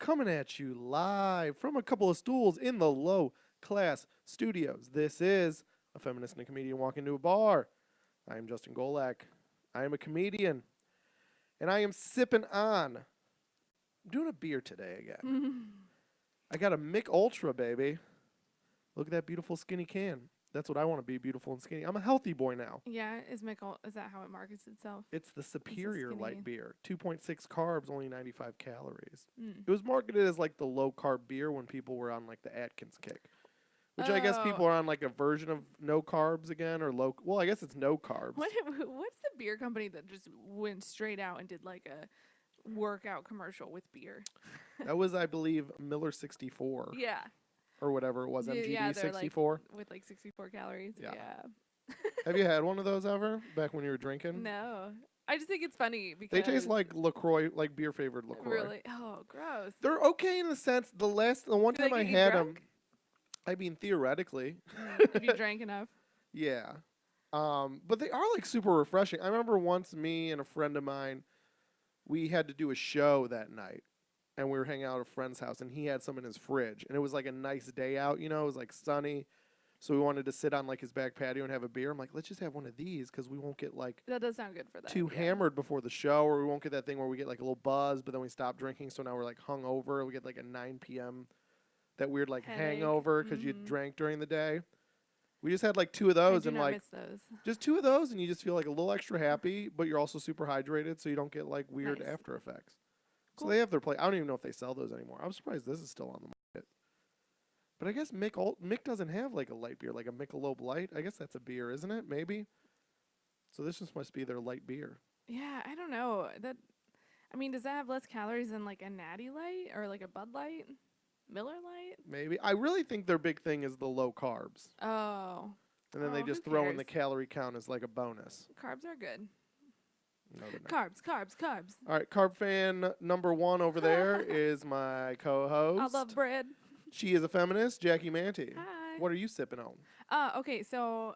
coming at you live from a couple of stools in the low class studios. This is a feminist and a comedian walk into a bar. I am Justin Golak. I am a comedian, and I am sipping on. I'm doing a beer today again. I got a Mick Ultra, baby. Look at that beautiful skinny can. That's what I want to be, beautiful and skinny. I'm a healthy boy now. Yeah, is that how it markets itself? It's the superior skinny. light beer. 2.6 carbs, only 95 calories. It was marketed as like the low carb beer when people were on like the Atkins kick. Which I guess people are on like a version of no carbs again or low. Well, I guess it's no carbs. What's the beer company that just went straight out and did like a workout commercial with beer? That was, I believe, Miller 64. Yeah. Or whatever it was, MGD yeah, 64. Like, with like 64 calories. Yeah. Yeah. Have you had one of those ever back when you were drinking? No. I just think it's funny because they taste like LaCroix, like beer flavored LaCroix. Really? Oh, gross. They're okay in the sense the one time I had them, I mean theoretically, if you drank enough. Yeah. But they are like super refreshing. I remember once me and a friend of mine, we had to do a show that night. And we were hanging out at a friend's house, and he had some in his fridge. And it was like a nice day out, you know, it was like sunny. So we wanted to sit on like his back patio and have a beer. I'm like, let's just have one of these because we won't get like that does sound good for that. Too hammered before the show, or we won't get that thing where we get like a little buzz, but then we stop drinking. So now we're like hungover. We get like a 9 p.m. that weird like hangover because you drank during the day. We just had like 2 of those and like just 2 of those, and you just feel like a little extra happy, but you're also super hydrated, so you don't get like weird after effects. Cool. So they have their place. I don't even know if they sell those anymore. I'm surprised this is still on the market. But I guess Mick doesn't have like a light beer, like a Michelob Light. I guess that's a beer, isn't it? Maybe. So this just must be their light beer. Yeah, I don't know. I mean, does that have less calories than like a Natty Light or like a Bud Light? Miller Light? Maybe. I really think their big thing is the low carbs. Oh. And then they just throw in the calorie count as like a bonus. Carbs are good. No, Carbs. All right, carb fan number 1 over there is my co-host. I love bread. She is a feminist, Jackie Manti. Hi. What are you sipping on? Okay, so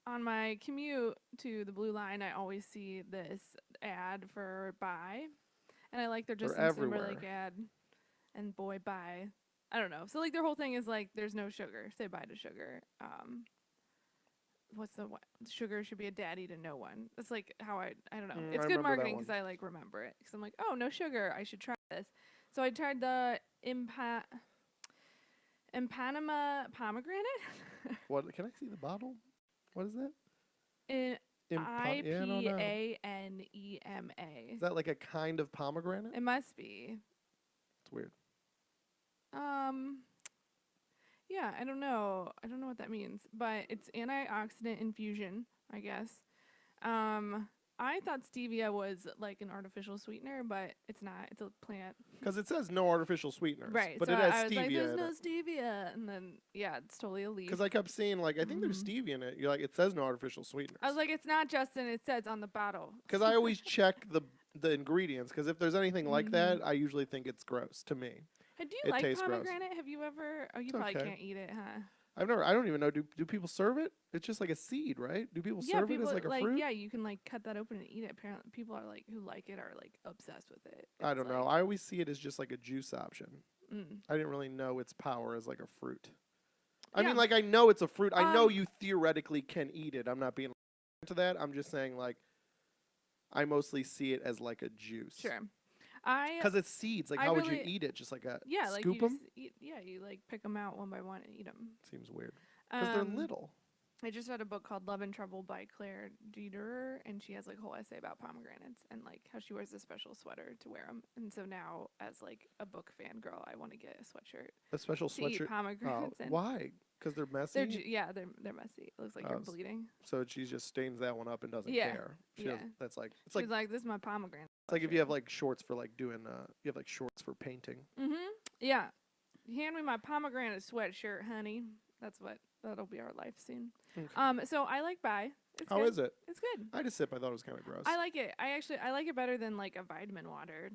on my commute to the Blue Line, I always see this ad for Bai, and I like their Justin Timberlake ad, and boy, Bai. I don't know. So like their whole thing is like, there's no sugar. Say bye to sugar. What's the sugar should be a daddy to no one. That's like how I don't know. It's good marketing because I like remember it. Because I'm like, oh, no sugar. I should try this. So I tried the Empanema pomegranate. What? Can I see the bottle? What is that? IPANEMA. Is that like a kind of pomegranate? It must be. It's weird. Yeah, I don't know. I don't know what that means, but it's antioxidant infusion, I guess. I thought stevia was like an artificial sweetener, but it's not. It's a plant. Because it says no artificial sweeteners. Right. But so it has I was stevia. like, there's no stevia. And then, yeah, it's totally a leaf. Because I kept seeing, like, I think there's stevia in it. You're like, it says no artificial sweeteners. I was like, it's not, Justin. It says on the bottle. Because I always check the ingredients. Because if there's anything like that, I usually think it's gross to me. Do you like pomegranate? Gross. Have you ever? Oh, you probably can't eat it, huh? I don't even know. Do people serve it? It's just like a seed, right? Do people serve it as like a fruit? Yeah, you can like cut that open and eat it. Apparently, people are like who like it are like obsessed with it. I don't know. I always see it as just like a juice option. I didn't really know its power as like a fruit. I mean, like I know it's a fruit. I know you theoretically can eat it. I'm not being into that. I'm just saying like I mostly see it as like a juice. Sure. Because it's seeds. Like, how would you eat it? Just like a scoop them? You like pick them out one by one and eat them. Seems weird. Because they're little. I just read a book called Love and Trouble by Claire Dederer, and she has like a whole essay about pomegranates and like how she wears a special sweater to wear them. And so now, as like a book fan girl, I want to get a sweatshirt. A special sweatshirt. Eat pomegranates. Why? Because they're messy. They're messy. It looks like you're bleeding. So she just stains that one up and doesn't care. That's like it's She's like, this is my pomegranate. It's like if you have like shorts for like doing you have like shorts for painting. Yeah. Hand me my pomegranate sweatshirt, honey. That'll be our life soon. Okay. So I like Bai. How is it? It's good. I just sip. I thought it was kind of gross. I like it. I like it better than like a vitamin water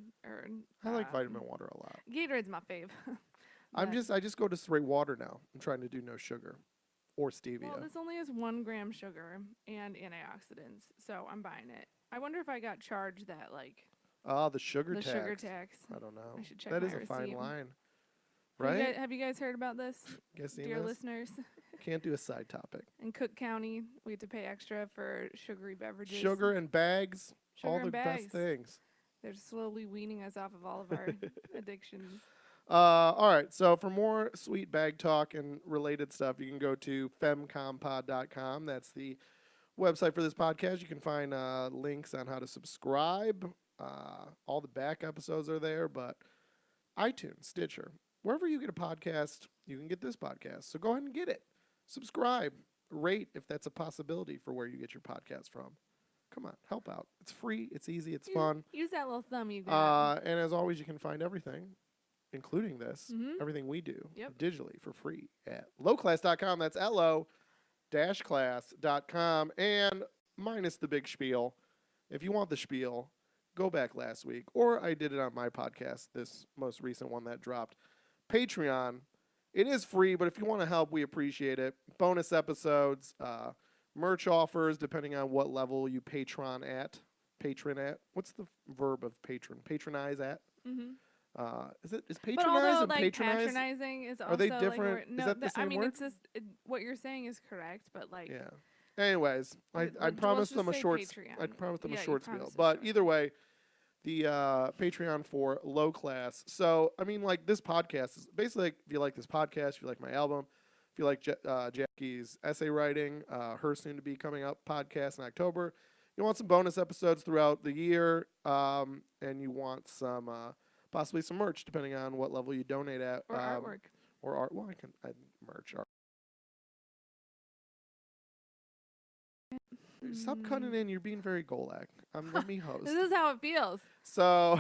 I like vitamin water a lot. Gatorade's my fave. I just go to straight water now. I'm trying to do no sugar or stevia. Well, this only has 1 gram sugar and antioxidants, so I'm buying it. I wonder if I got charged that like Oh, the sugar tax. The sugar tax. I don't know. I should check that my is a receipt. fine line. Right? Have you guys heard about this, dear listeners? Can't do a side topic. In Cook County, we have to pay extra for sugary beverages. Sugar and bags. Sugar all the and bags. best things. They're slowly weaning us off of all of our addictions. All right. So for more sweet bag talk and related stuff, you can go to FemComPod.com. That's the website for this podcast. You can find links on how to subscribe. All the back episodes are there, but iTunes, Stitcher, wherever you get a podcast, you can get this podcast. So go ahead and get it. Subscribe, rate if that's a possibility for where you get your podcast from. Come on, help out. It's free, it's easy, it's fun. Use that little thumb you got. And as always, you can find everything, including this, everything we do digitally for free at lowclass.com. That's LO-class.com. And minus the big spiel. If you want the spiel, go back last week. Or I did it on my podcast, this most recent one that dropped. Patreon. It is free, but if you want to help, we appreciate it. Bonus episodes, merch offers, depending on what level you patron at. What's the verb of patron? Patronize at? Is patronize and patronize? Patronizing is also are they different? No, is that the same word? It's just what you're saying is correct, but like yeah. Anyways, I promised them a short. I promised them a short spiel, but either way, the Patreon for Low Class. So I mean, like this podcast is basically like, if you like this podcast, if you like my album, if you like Jackie's essay writing, her soon to be coming up podcast in October. You want some bonus episodes throughout the year, and you want some possibly some merch, depending on what level you donate at. Or artwork. Or art. Well, I merch. Stop cutting in. You're being very Golak. Let me host. This is how it feels. So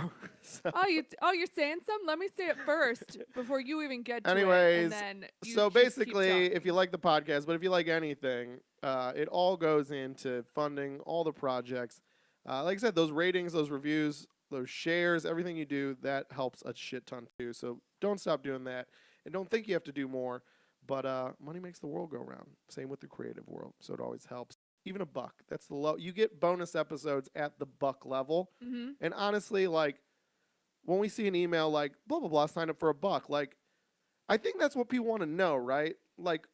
you're saying something? Let me say it first before you even get to anyways, it. And then so basically, if you like the podcast, but if you like anything, it all goes into funding all the projects. Like I said, those ratings, those reviews, those shares, everything you do, that helps a shit ton too. So don't stop doing that. And don't think you have to do more. But money makes the world go round. Same with the creative world. So it always helps. Even $1. That's the low. You get bonus episodes at the $1 level. And honestly, like, when we see an email like, blah, blah, blah, sign up for $1, like, I think that's what people want to know, right? Like,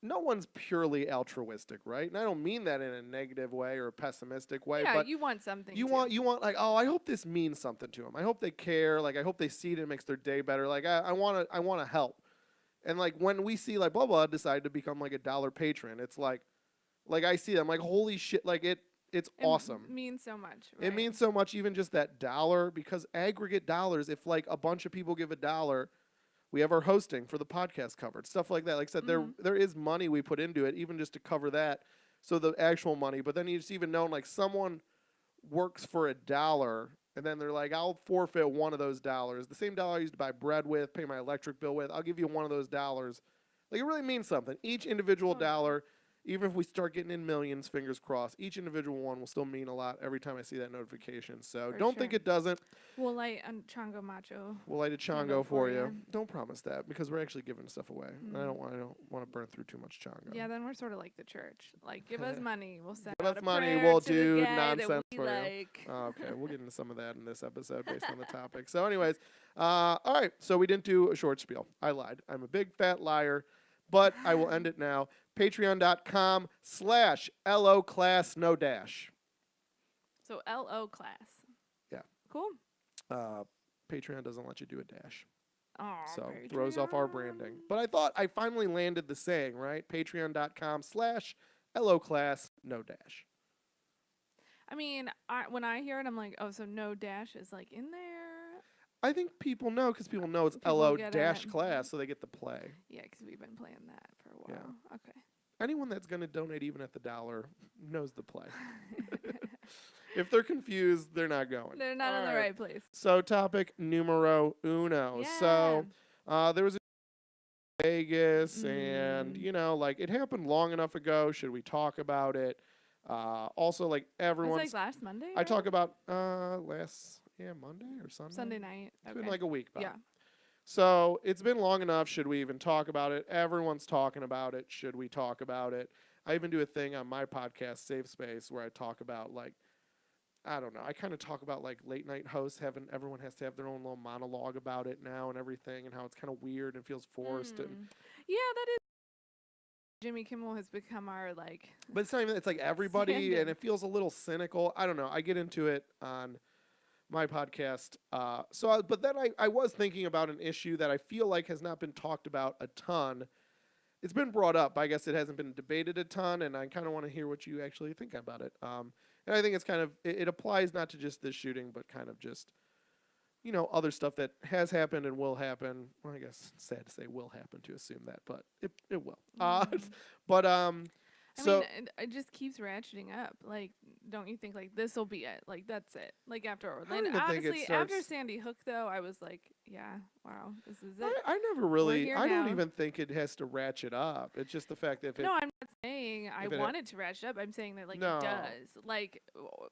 no one's purely altruistic, right? And I don't mean that in a negative way or a pessimistic way. Yeah, but you want something. You want like, oh, I hope this means something to them. I hope they care. Like, I hope they see it and it makes their day better. Like, I want to help. And like when we see like blah blah decide to become like a $1 patron, it's like I see them like holy shit, like it's awesome. It means so much. Right? It means so much, even just that $1, because aggregate dollars. If like a bunch of people give $1, we have our hosting for the podcast covered, stuff like that. Like I said, there is money we put into it, even just to cover that. So the actual money, but then you just even know like someone works for $1. And then they're like, I'll forfeit one of those $. The same $1 I used to buy bread with, pay my electric bill with, I'll give you one of those $. Like, it really means something. Each individual $1, even if we start getting in millions, fingers crossed, each individual one will still mean a lot every time I see that notification. So don't think it doesn't. We'll light a Chongo Macho. We'll light a Chongo for you. Don't promise that, because we're actually giving stuff away. And I don't want to burn through too much Chongo. Yeah, then we're sort of like the church. Like, give us money. We'll send give out us a money. prayer We'll to do the guy nonsense that we for like. you. Okay, we'll get into some of that in this episode based on the topic. So anyways, all right. So we didn't do a short spiel. I lied. I'm a big fat liar. But I will end it now. Patreon.com/LO class no dash. So LO class. Yeah. Cool. Patreon doesn't let you do a dash. Oh, so Patreon. Throws off our branding. But I thought I finally landed the saying, right? Patreon.com/LO class no dash. I mean, when I hear it, I'm like, oh, so no dash is like in there. I think people know, because people know it's LO dash class, so they get the play. Yeah, because we've been playing that for a while. Yeah. Okay. Anyone that's going to donate even at the $1 knows the play. If they're confused, they're not going. They're not in the right place. So topic numero uno. Yeah. So there was a Vegas, and, you know, like, it happened long enough ago. Should we talk about it? Also, like, everyone's... It was like last Monday? I talk about Monday or Sunday? Sunday night. It's been like a week back. Yeah. So it's been long enough. Should we even talk about it? Everyone's talking about it. Should we talk about it? I even do a thing on my podcast, Safe Space, where I talk about, like, I don't know. I kind of talk about like late night hosts everyone has to have their own little monologue about it now and everything, and how it's kind of weird and feels forced. And yeah, that is. Jimmy Kimmel has become our like. But it's not even. It's like everybody, standard. and it feels a little cynical. I don't know. I get into it on my podcast. But then I was thinking about an issue that I feel like has not been talked about a ton. It's been brought up, but I guess it hasn't been debated a ton, and I kind of want to hear what you actually think about it. And I think it's kind of, it applies not to just this shooting, but kind of just, other stuff that has happened and will happen. Well, I guess it's sad to say will happen to assume that, but it will. But so I mean, it just keeps ratcheting up. Like, don't you think like this will be it? Like that's it. Like after Orlando, honestly, after Sandy Hook though, I was like, yeah, wow, this is it. I never really. I don't even think it has to ratchet up. It's just the fact that no, I'm not saying I wanted to ratchet up. I'm saying that like it does. Like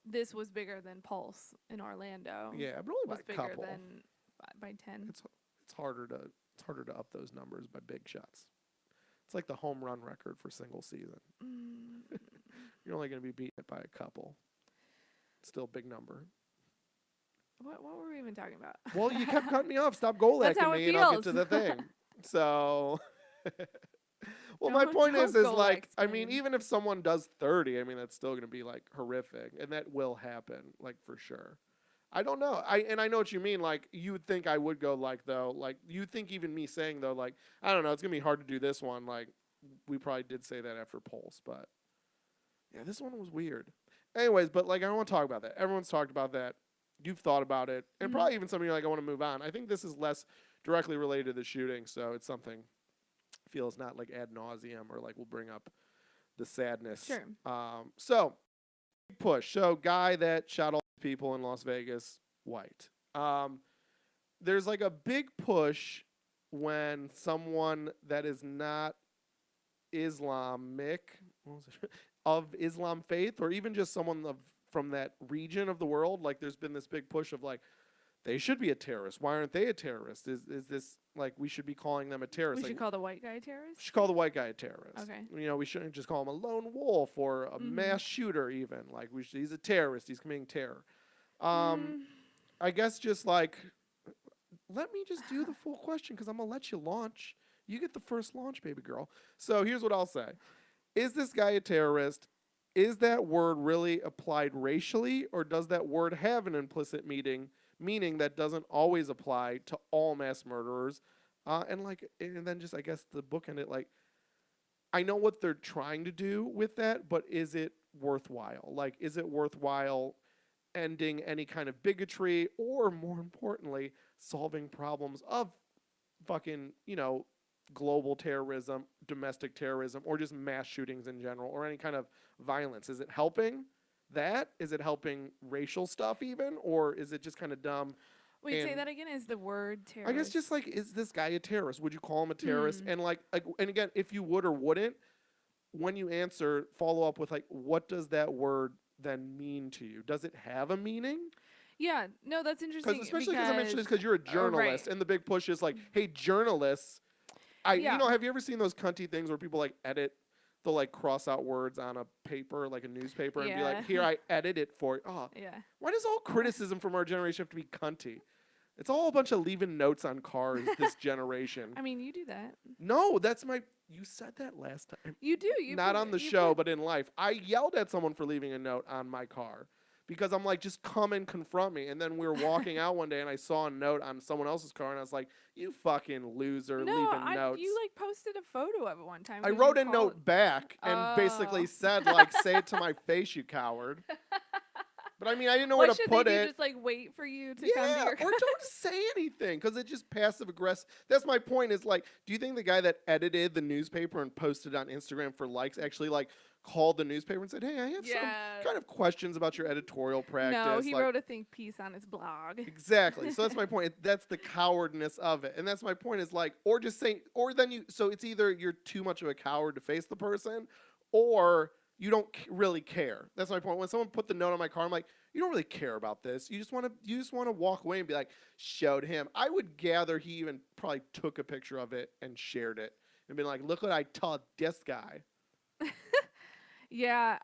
this was bigger than Pulse in Orlando. Yeah, but only by a couple. Bigger than by 10. It's harder to up those numbers by big shots. It's like the home run record for single season. You're only going to be beating it by a couple. Still a big number. What were we even talking about? Well, you kept cutting me off. Stop goal-lacking me and I'll get to the thing. So, well, my point is like, I mean, even if someone does 30, I mean, that's still going to be like horrific. And that will happen, like for sure. I don't know. I know what you mean. Like, you would think I would go like, though. Like, you think even me saying, though, like, I don't know, it's going to be hard to do this one. Like, we probably did say that after Pulse. But, yeah, this one was weird. Anyways, but, like, I don't want to talk about that. Everyone's talked about that. You've thought about it. And probably even some of you are like, I want to move on. I think this is less directly related to the shooting. So it's something feels not like ad nauseum or like will bring up the sadness. Sure. So, push. So, guy that shot all people in Las Vegas, white. There's like a big push when someone that is not Islamic of Islam faith, or even just someone from that region of the world, like there's been this big push of like they should be a terrorist. Why aren't they a terrorist? Is this like we should be calling them a terrorist? We should call the white guy a terrorist? We should call the white guy a terrorist. Okay. We shouldn't just call him a lone wolf or a mass shooter even. Like he's a terrorist. He's committing terror. I guess just like, let me just do the full question because I'm going to let you launch. You get the first launch, baby girl. So here's what I'll say. Is this guy a terrorist? Is that word really applied racially, or does that word have an implicit meaning that doesn't always apply to all mass murderers? And then just, I guess, the book ended like, I know what they're trying to do with that, but is it worthwhile? Like, is it worthwhile ending any kind of bigotry, or more importantly, solving problems of fucking, global terrorism, domestic terrorism, or just mass shootings in general, or any kind of violence? Is it helping that? Is it helping racial stuff even? Or is it just kind of dumb? Wait, say that again. Is the word terrorist? I guess just like, is this guy a terrorist? Would you call him a terrorist? And and again, if you would or wouldn't, when you answer, follow up with like, what does that word then mean to you? Does it have a meaning? Yeah, no, that's interesting. Especially because I mentioned this because you're a journalist, and the big push is like, hey, journalists, have you ever seen those cunty things where people like edit, they'll like cross out words on a paper, like a newspaper, and be like, here, I edit it for you. Oh, yeah. Why does all criticism from our generation have to be cunty? It's all a bunch of leaving notes on cars this generation. I mean, you do that. No, you said that last time. You do. Not on the show, but in life. I yelled at someone for leaving a note on my car because I'm like, just come and confront me. And then we were walking out one day and I saw a note on someone else's car and I was like, you fucking loser, leaving notes. You like posted a photo of it one time. I wrote a note back and basically said like, say it to my face, you coward. But I mean, I didn't know where to put it. Just like wait for you to come to your car? Or don't say anything because it's just passive aggressive. That's my point. Is like, do you think the guy that edited the newspaper and posted on Instagram for likes actually like called the newspaper and said, "Hey, I have some kind of questions about your editorial practice"? No, he wrote a think piece on his blog. Exactly. So that's my point. That's the cowardness of it, and that's my point. Is like, or just saying, or then you. So it's either you're too much of a coward to face the person, or you don't really care. That's my point. When someone put the note on my car, I'm like, you don't really care about this. You just want to walk away and be like, showed him. I would gather he even probably took a picture of it and shared it and been like, look what I taught this guy. Yeah.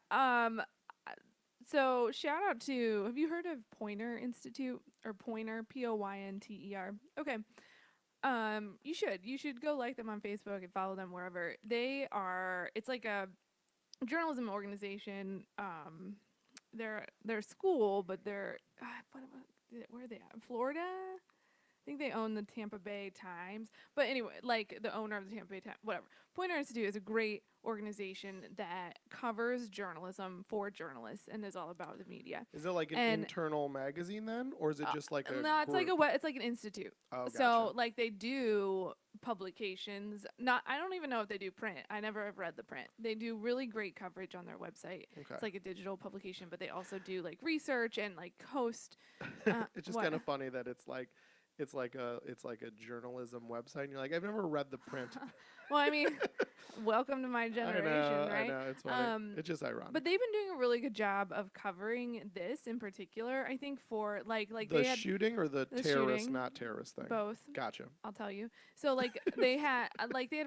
So shout out to, have you heard of Poynter Institute or Poynter, Poynter? Okay. You should go like them on Facebook and follow them wherever. It's like a journalism organization. They're school, but where are they at? Florida? I think they own the Tampa Bay Times. But anyway, like the owner of the Tampa Bay Times, whatever. Poynter Institute is a great organization that covers journalism for journalists and is all about the media. Is it like an internal magazine then, or is it just like a No, group? it's like an institute. Oh, gotcha. So like they do publications. I don't even know if they do print. I never have read the print. They do really great coverage on their website. Okay. It's like a digital publication, but they also do like research and like host. It's just kind of funny that it's like a journalism website, and you're like, I've never read the print. Well, I mean, welcome to my generation, right? I know, it's funny. It's just ironic. But they've been doing a really good job of covering this in particular. I think for like the shooting or the terrorist, shooting, not terrorist thing. Both. Gotcha. I'll tell you. So like they had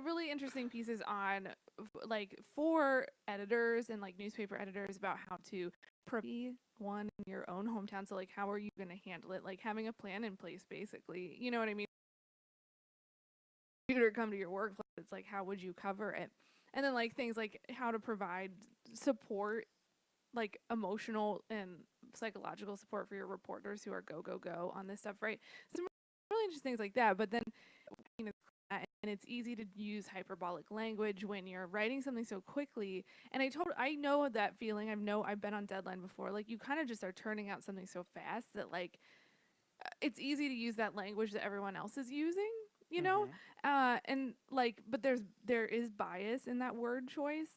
really interesting pieces on like for editors and like newspaper editors about how to prepare one in your own hometown. So like how are you going to handle it? Like having a plan in place, basically. You know what I mean? Computer come to your workplace. It's like how would you cover it? And then like things like how to provide support, like emotional and psychological support for your reporters who are go on this stuff, right? Some really interesting things like that. But then, and it's easy to use hyperbolic language when you're writing something so quickly. And I know that feeling. I've been on deadline before. Like you kind of just are turning out something so fast that like it's easy to use that language that everyone else is using. You know, and like, but there is bias in that word choice.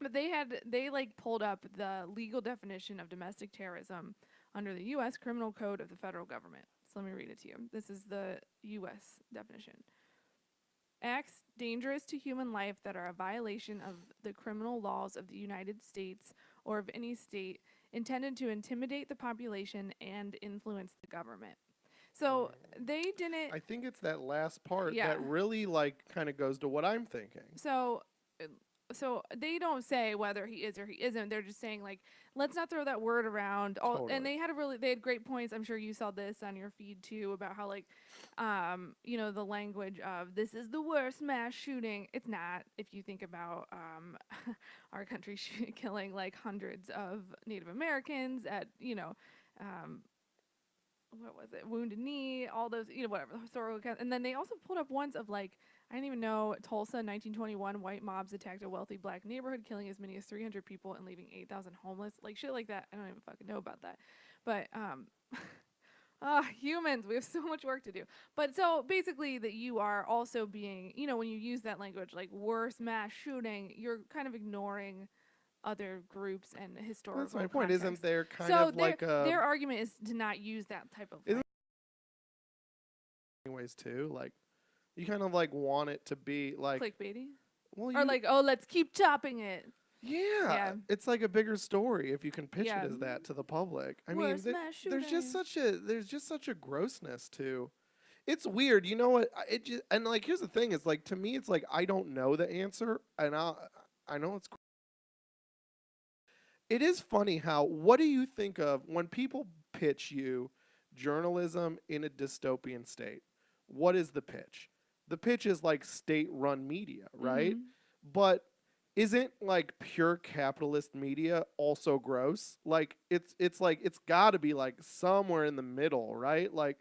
But they like pulled up the legal definition of domestic terrorism under the U.S. Criminal Code of the federal government. So let me read it to you. This is the U.S. definition. Acts dangerous to human life that are a violation of the criminal laws of the United States or of any state intended to intimidate the population and influence the government. So they didn't. I think it's that last part that really like kind of goes to what I'm thinking. So they don't say whether he is or he isn't. They're just saying like, let's not throw that word around. Totally. And they had great points. I'm sure you saw this on your feed too about how like, the language of this is the worst mass shooting. It's not. If you think about our country killing like hundreds of Native Americans at what was it? Wounded Knee, all those, whatever, historical accounts. And then they also pulled up ones of like, I didn't even know, Tulsa, 1921, white mobs attacked a wealthy black neighborhood, killing as many as 300 people and leaving 8,000 homeless. Like shit like that. I don't even fucking know about that. But, humans, we have so much work to do. But so basically that you are also being, when you use that language, like worst mass shooting, you're kind of ignoring other groups and historical That's my point. context. Isn't there kind of like their argument is to not use that type of anyways too, like you kind of like want it to be like clickbaity? Well, or like, oh, let's keep chopping it. Yeah. It's like a bigger story if you can pitch it as that to the public. I mean, there's just such a grossness to. It's weird, you know what? And like here's the thing: is like to me, it's like I don't know the answer, and I know it's. It is funny what do you think of when people pitch you journalism in a dystopian state? What is the pitch? The pitch is like state-run media, right? Mm-hmm. But isn't like pure capitalist media also gross? Like it's like it's got to be like somewhere in the middle, right? Like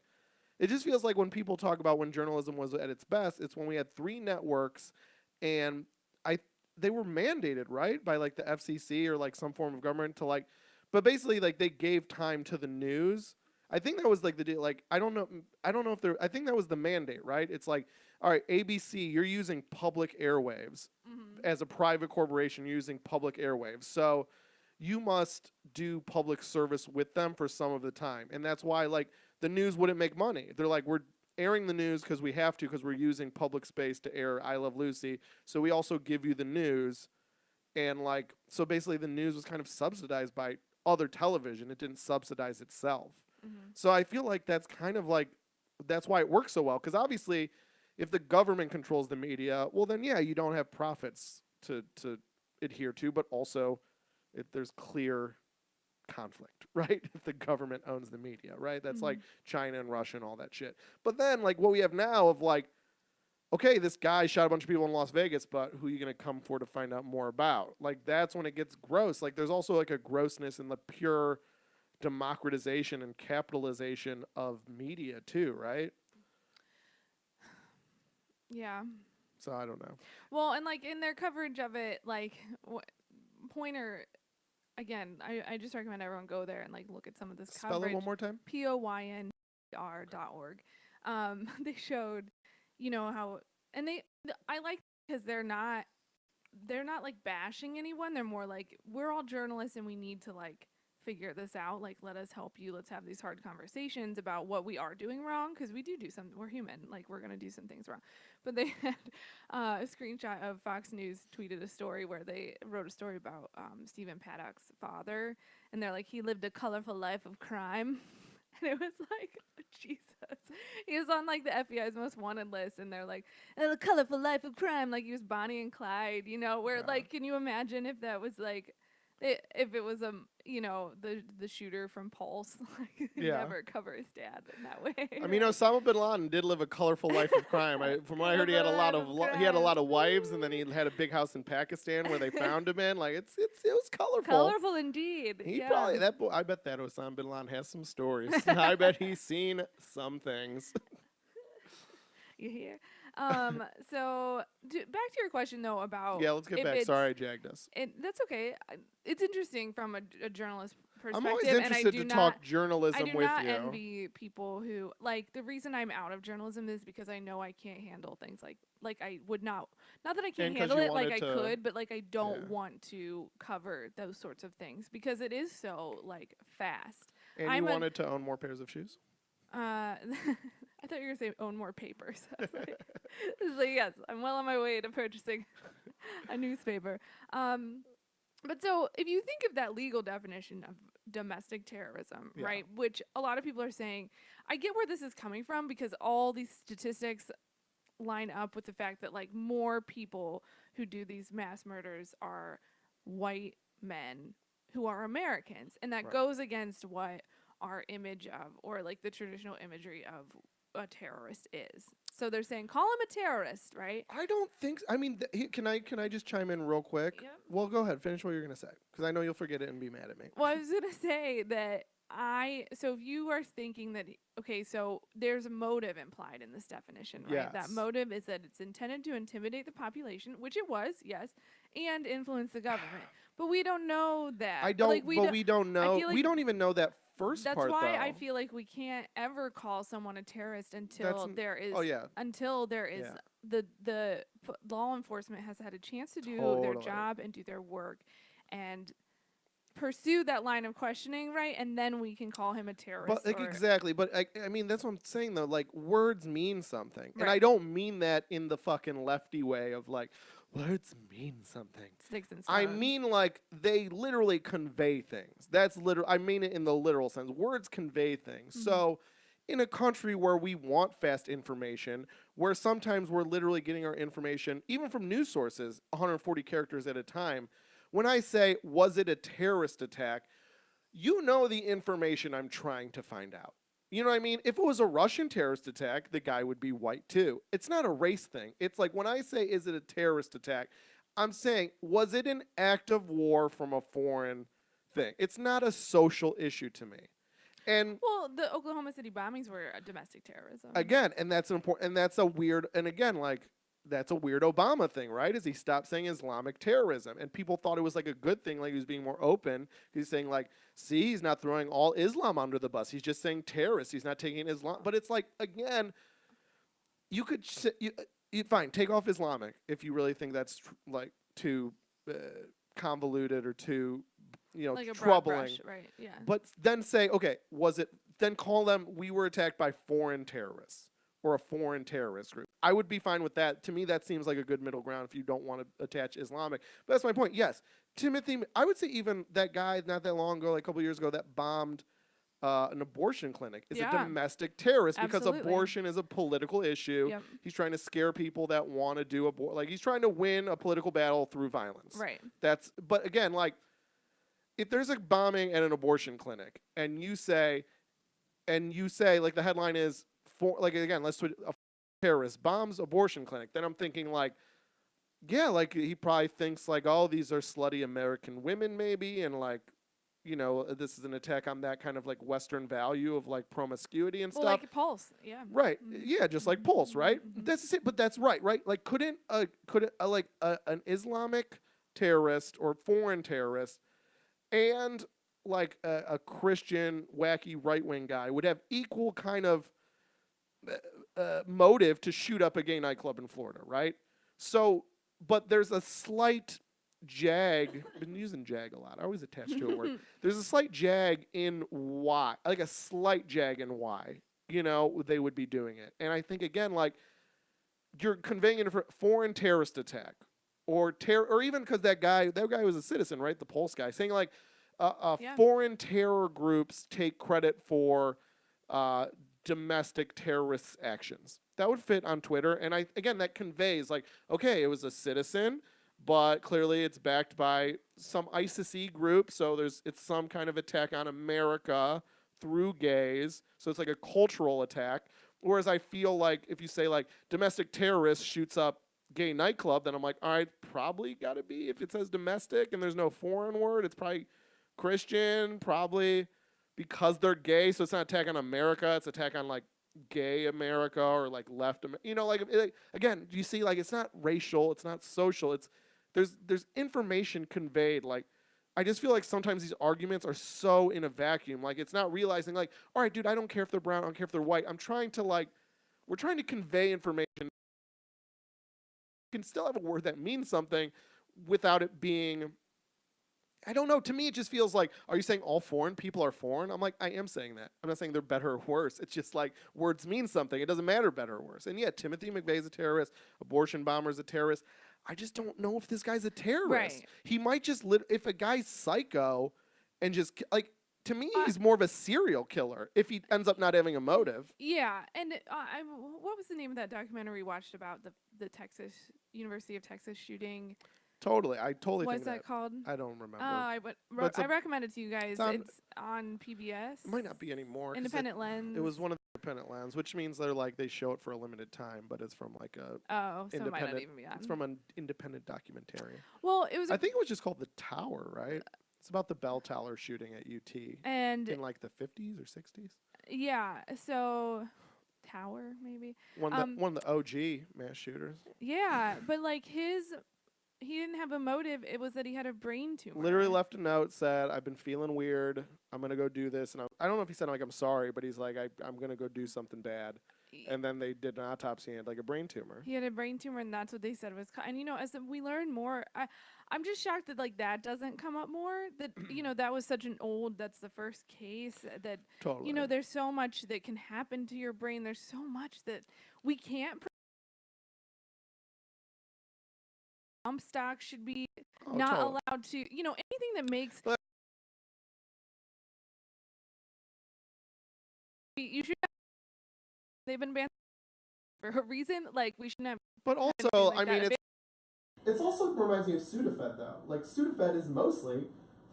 it just feels like when people talk about when journalism was at its best, it's when we had 3 networks and they were mandated, right, by like the FCC or like some form of government to like, but basically like they gave time to the news. I think that was like the deal. Like I don't know if I think that was the mandate, right? It's like, all right, ABC, you're using public airwaves as a private corporation using public airwaves, so you must do public service with them for some of the time, and that's why like the news wouldn't make money. They're like, we're airing the news because we have to, because we're using public space to air I Love Lucy. So we also give you the news. And like, so basically the news was kind of subsidized by other television. It didn't subsidize itself. Mm-hmm. So I feel like that's kind of like, that's why it works so well. Because obviously if the government controls the media, well then yeah, you don't have profits to adhere to, but also there's clear conflict, right? If the government owns the media, right? That's like China and Russia and all that shit. But then like what we have now of like, okay, this guy shot a bunch of people in Las Vegas, but who are you going to come for to find out more about? Like, that's when it gets gross. Like, there's also like a grossness in the pure democratization and capitalization of media too, right? Yeah. So I don't know. Well, and like in their coverage of it, like Poynter, again, I just recommend everyone go there and like look at some of this coverage. Spell it one more time. POYNR.org. They showed, you know, how, and I like because they're not like bashing anyone. They're more like, we're all journalists and we need to like figure this out. Like, let us help you. Let's have these hard conversations about what we are doing wrong, because we do something. We're human. Like, we're gonna do some things wrong. But they had a screenshot of Fox News tweeted a story where they wrote a story about Stephen Paddock's father, and they're like, he lived a colorful life of crime. And it was like, Jesus. He was on like the FBI's most wanted list, and they're like, a colorful life of crime, like he was Bonnie and Clyde, you know, where like, can you imagine if that was like, if it was you know, the shooter from Pulse, like never cover his dad in that way. I mean, Osama bin Laden did live a colorful life of crime. From what I heard, he had a lot of wives, and then he had a big house in Pakistan where they found him in. Like it was colorful. Colorful indeed. He probably I bet that Osama bin Laden has some stories. I bet he's seen some things. You hear? So back to your question though about let's get back. Sorry, I jagged us. That's okay. It's interesting from a journalist perspective. I'm always interested to talk journalism with you. I do not envy people who like. The reason I'm out of journalism is because I know I can't handle things like I would not that I can't handle it like I could, but like I don't want to cover those sorts of things because it is so like fast. And you wanted to own more pairs of shoes? I thought you were going to say own more papers. I was like, yes, I'm well on my way to purchasing a newspaper. But so if you think of that legal definition of domestic terrorism, right, which a lot of people are saying, I get where this is coming from because all these statistics line up with the fact that like more people who do these mass murders are white men who are Americans. And that goes against what our image of, or like the traditional imagery of a terrorist is. So they're saying call him a terrorist, right? I don't think I mean can I just chime in real quick? Yep. Well, go ahead, finish what you're going to say, because I know you'll forget it and be mad at me. Well, I was going to say that so if you are thinking that, okay, so there's a motive implied in this definition, right? Yes. That motive is that it's intended to intimidate the population, which it was, yes, and influence the government. But we don't know that. We don't know. Like we don't even know that first part, That's why though. I feel like we can't ever call someone a terrorist until there is the law enforcement has had a chance to do their job and do their work and pursue that line of questioning, right? And then we can call him a terrorist. But exactly. But I mean, that's what I'm saying though. Like, words mean something, right. And I don't mean that in the fucking lefty way of like, words mean something. Sticks and stones. I mean, like, they literally convey things. That's literal. I mean it in the literal sense. Words convey things. Mm-hmm. So, in a country where we want fast information, where sometimes we're literally getting our information, even from news sources, 140 characters at a time. When I say, was it a terrorist attack, you know the information I'm trying to find out. You know what I mean? If it was a Russian terrorist attack, the guy would be white too. It's not a race thing. It's like when I say, is it a terrorist attack, I'm saying, was it an act of war from a foreign thing? It's not a social issue to me. And well, the Oklahoma City bombings were a domestic terrorism. Again, and that's important, and that's a weird, and again, like, that's a weird Obama thing, right? Is he stopped saying Islamic terrorism, and people thought it was like a good thing, like he was being more open. He's saying like, see, he's not throwing all Islam under the bus. He's just saying terrorists. He's not taking Islam. But it's like, again, you could fine, take off Islamic if you really think that's like too convoluted or too like troubling, brush, right? Yeah. But then say, okay, then call them, we were attacked by foreign terrorists or a foreign terrorist group. I would be fine with that. To me, that seems like a good middle ground if you don't want to attach Islamic. But that's my point. Yes, Timothy, I would say even that guy not that long ago, like a couple years ago, that bombed an abortion clinic is a domestic terrorist. Absolutely. Because abortion is a political issue. Yep. He's trying to scare people that want to do like he's trying to win a political battle through violence. Right. But again, like, if there's a bombing at an abortion clinic and you say like the headline is for like again let's do a terrorist bombs abortion clinic, then I'm thinking like yeah, like he probably thinks like oh these are slutty American women maybe and like this is an attack on that kind of like Western value of like promiscuity and well, stuff. like Pulse, yeah. Right. Yeah, just like Pulse, right? That's it. But that's right, right? Like, an Islamic terrorist or foreign terrorist and like a Christian wacky right wing guy would have equal kind of motive to shoot up a gay nightclub in Florida, right? So, but there's a slight jag. I've been using jag a lot. I always attach to a word. There's a slight jag in why, like a slight jag in why, they would be doing it. And I think again, like you're conveying a foreign terrorist attack or even because that guy was a citizen, right? The Pulse guy saying like foreign terror groups take credit for domestic terrorist actions. That would fit on Twitter. And that conveys like, okay, it was a citizen, but clearly it's backed by some ISIS-y group. So it's some kind of attack on America through gays. So it's like a cultural attack. Whereas I feel like if you say like domestic terrorist shoots up gay nightclub, then I'm like, all right, probably got to be, if it says domestic and there's no foreign word, it's probably Christian, probably because they're gay. So it's not attack on America, it's attack on like gay America or like left America. Again, you see, like it's not racial, it's not social, it's there's information conveyed. Like I just feel like sometimes these arguments are so in a vacuum. Like it's not realizing like, all right, dude, I don't care if they're brown, I don't care if they're white. We're trying to convey information. You can still have a word that means something without it being, I don't know. To me, it just feels like, are you saying all foreign people are foreign? I'm like, I am saying that. I'm not saying they're better or worse. It's just like words mean something. It doesn't matter better or worse. And yeah, Timothy McVeigh's a terrorist. Abortion bomber's a terrorist. I just don't know if this guy's a terrorist. Right. He might just, if a guy's psycho and just, like, to me, he's more of a serial killer if he ends up not having a motive. Yeah. And what was the name of that documentary we watched about the University of Texas shooting? Totally. I totally What's think that called? I don't remember. I recommend it to you guys. It's on PBS. It might not be anymore. Independent Lens. It was one of the Independent Lens, which means they're like they show it for a limited time, but it's from like a so it might not even be on. It's from an independent documentary. Well, it was. I think it was just called The Tower, right? It's about the Bell Tower shooting at UT and in like the 50s or 60s. Yeah. So. Tower, maybe. One of the OG mass shooters. Yeah, but like he didn't have a motive. It was that he had a brain tumor. Literally left a note, said, I've been feeling weird. I'm going to go do this. And I don't know if he said, like, I'm sorry, but he's like, I'm going to go do something bad. And then they did an autopsy and had, like, a brain tumor. He had a brain tumor, and that's what they said was. And, as we learn more, I'm just shocked that, like, that doesn't come up more. That, that was such an that's the first case. That, totally. There's so much that can happen to your brain. There's so much that we can't stock should be not allowed to, anything that makes you should have, they've been banned for a reason. Like we shouldn't have. But also, like I mean, it's also reminds me of Sudafed though. Like Sudafed is mostly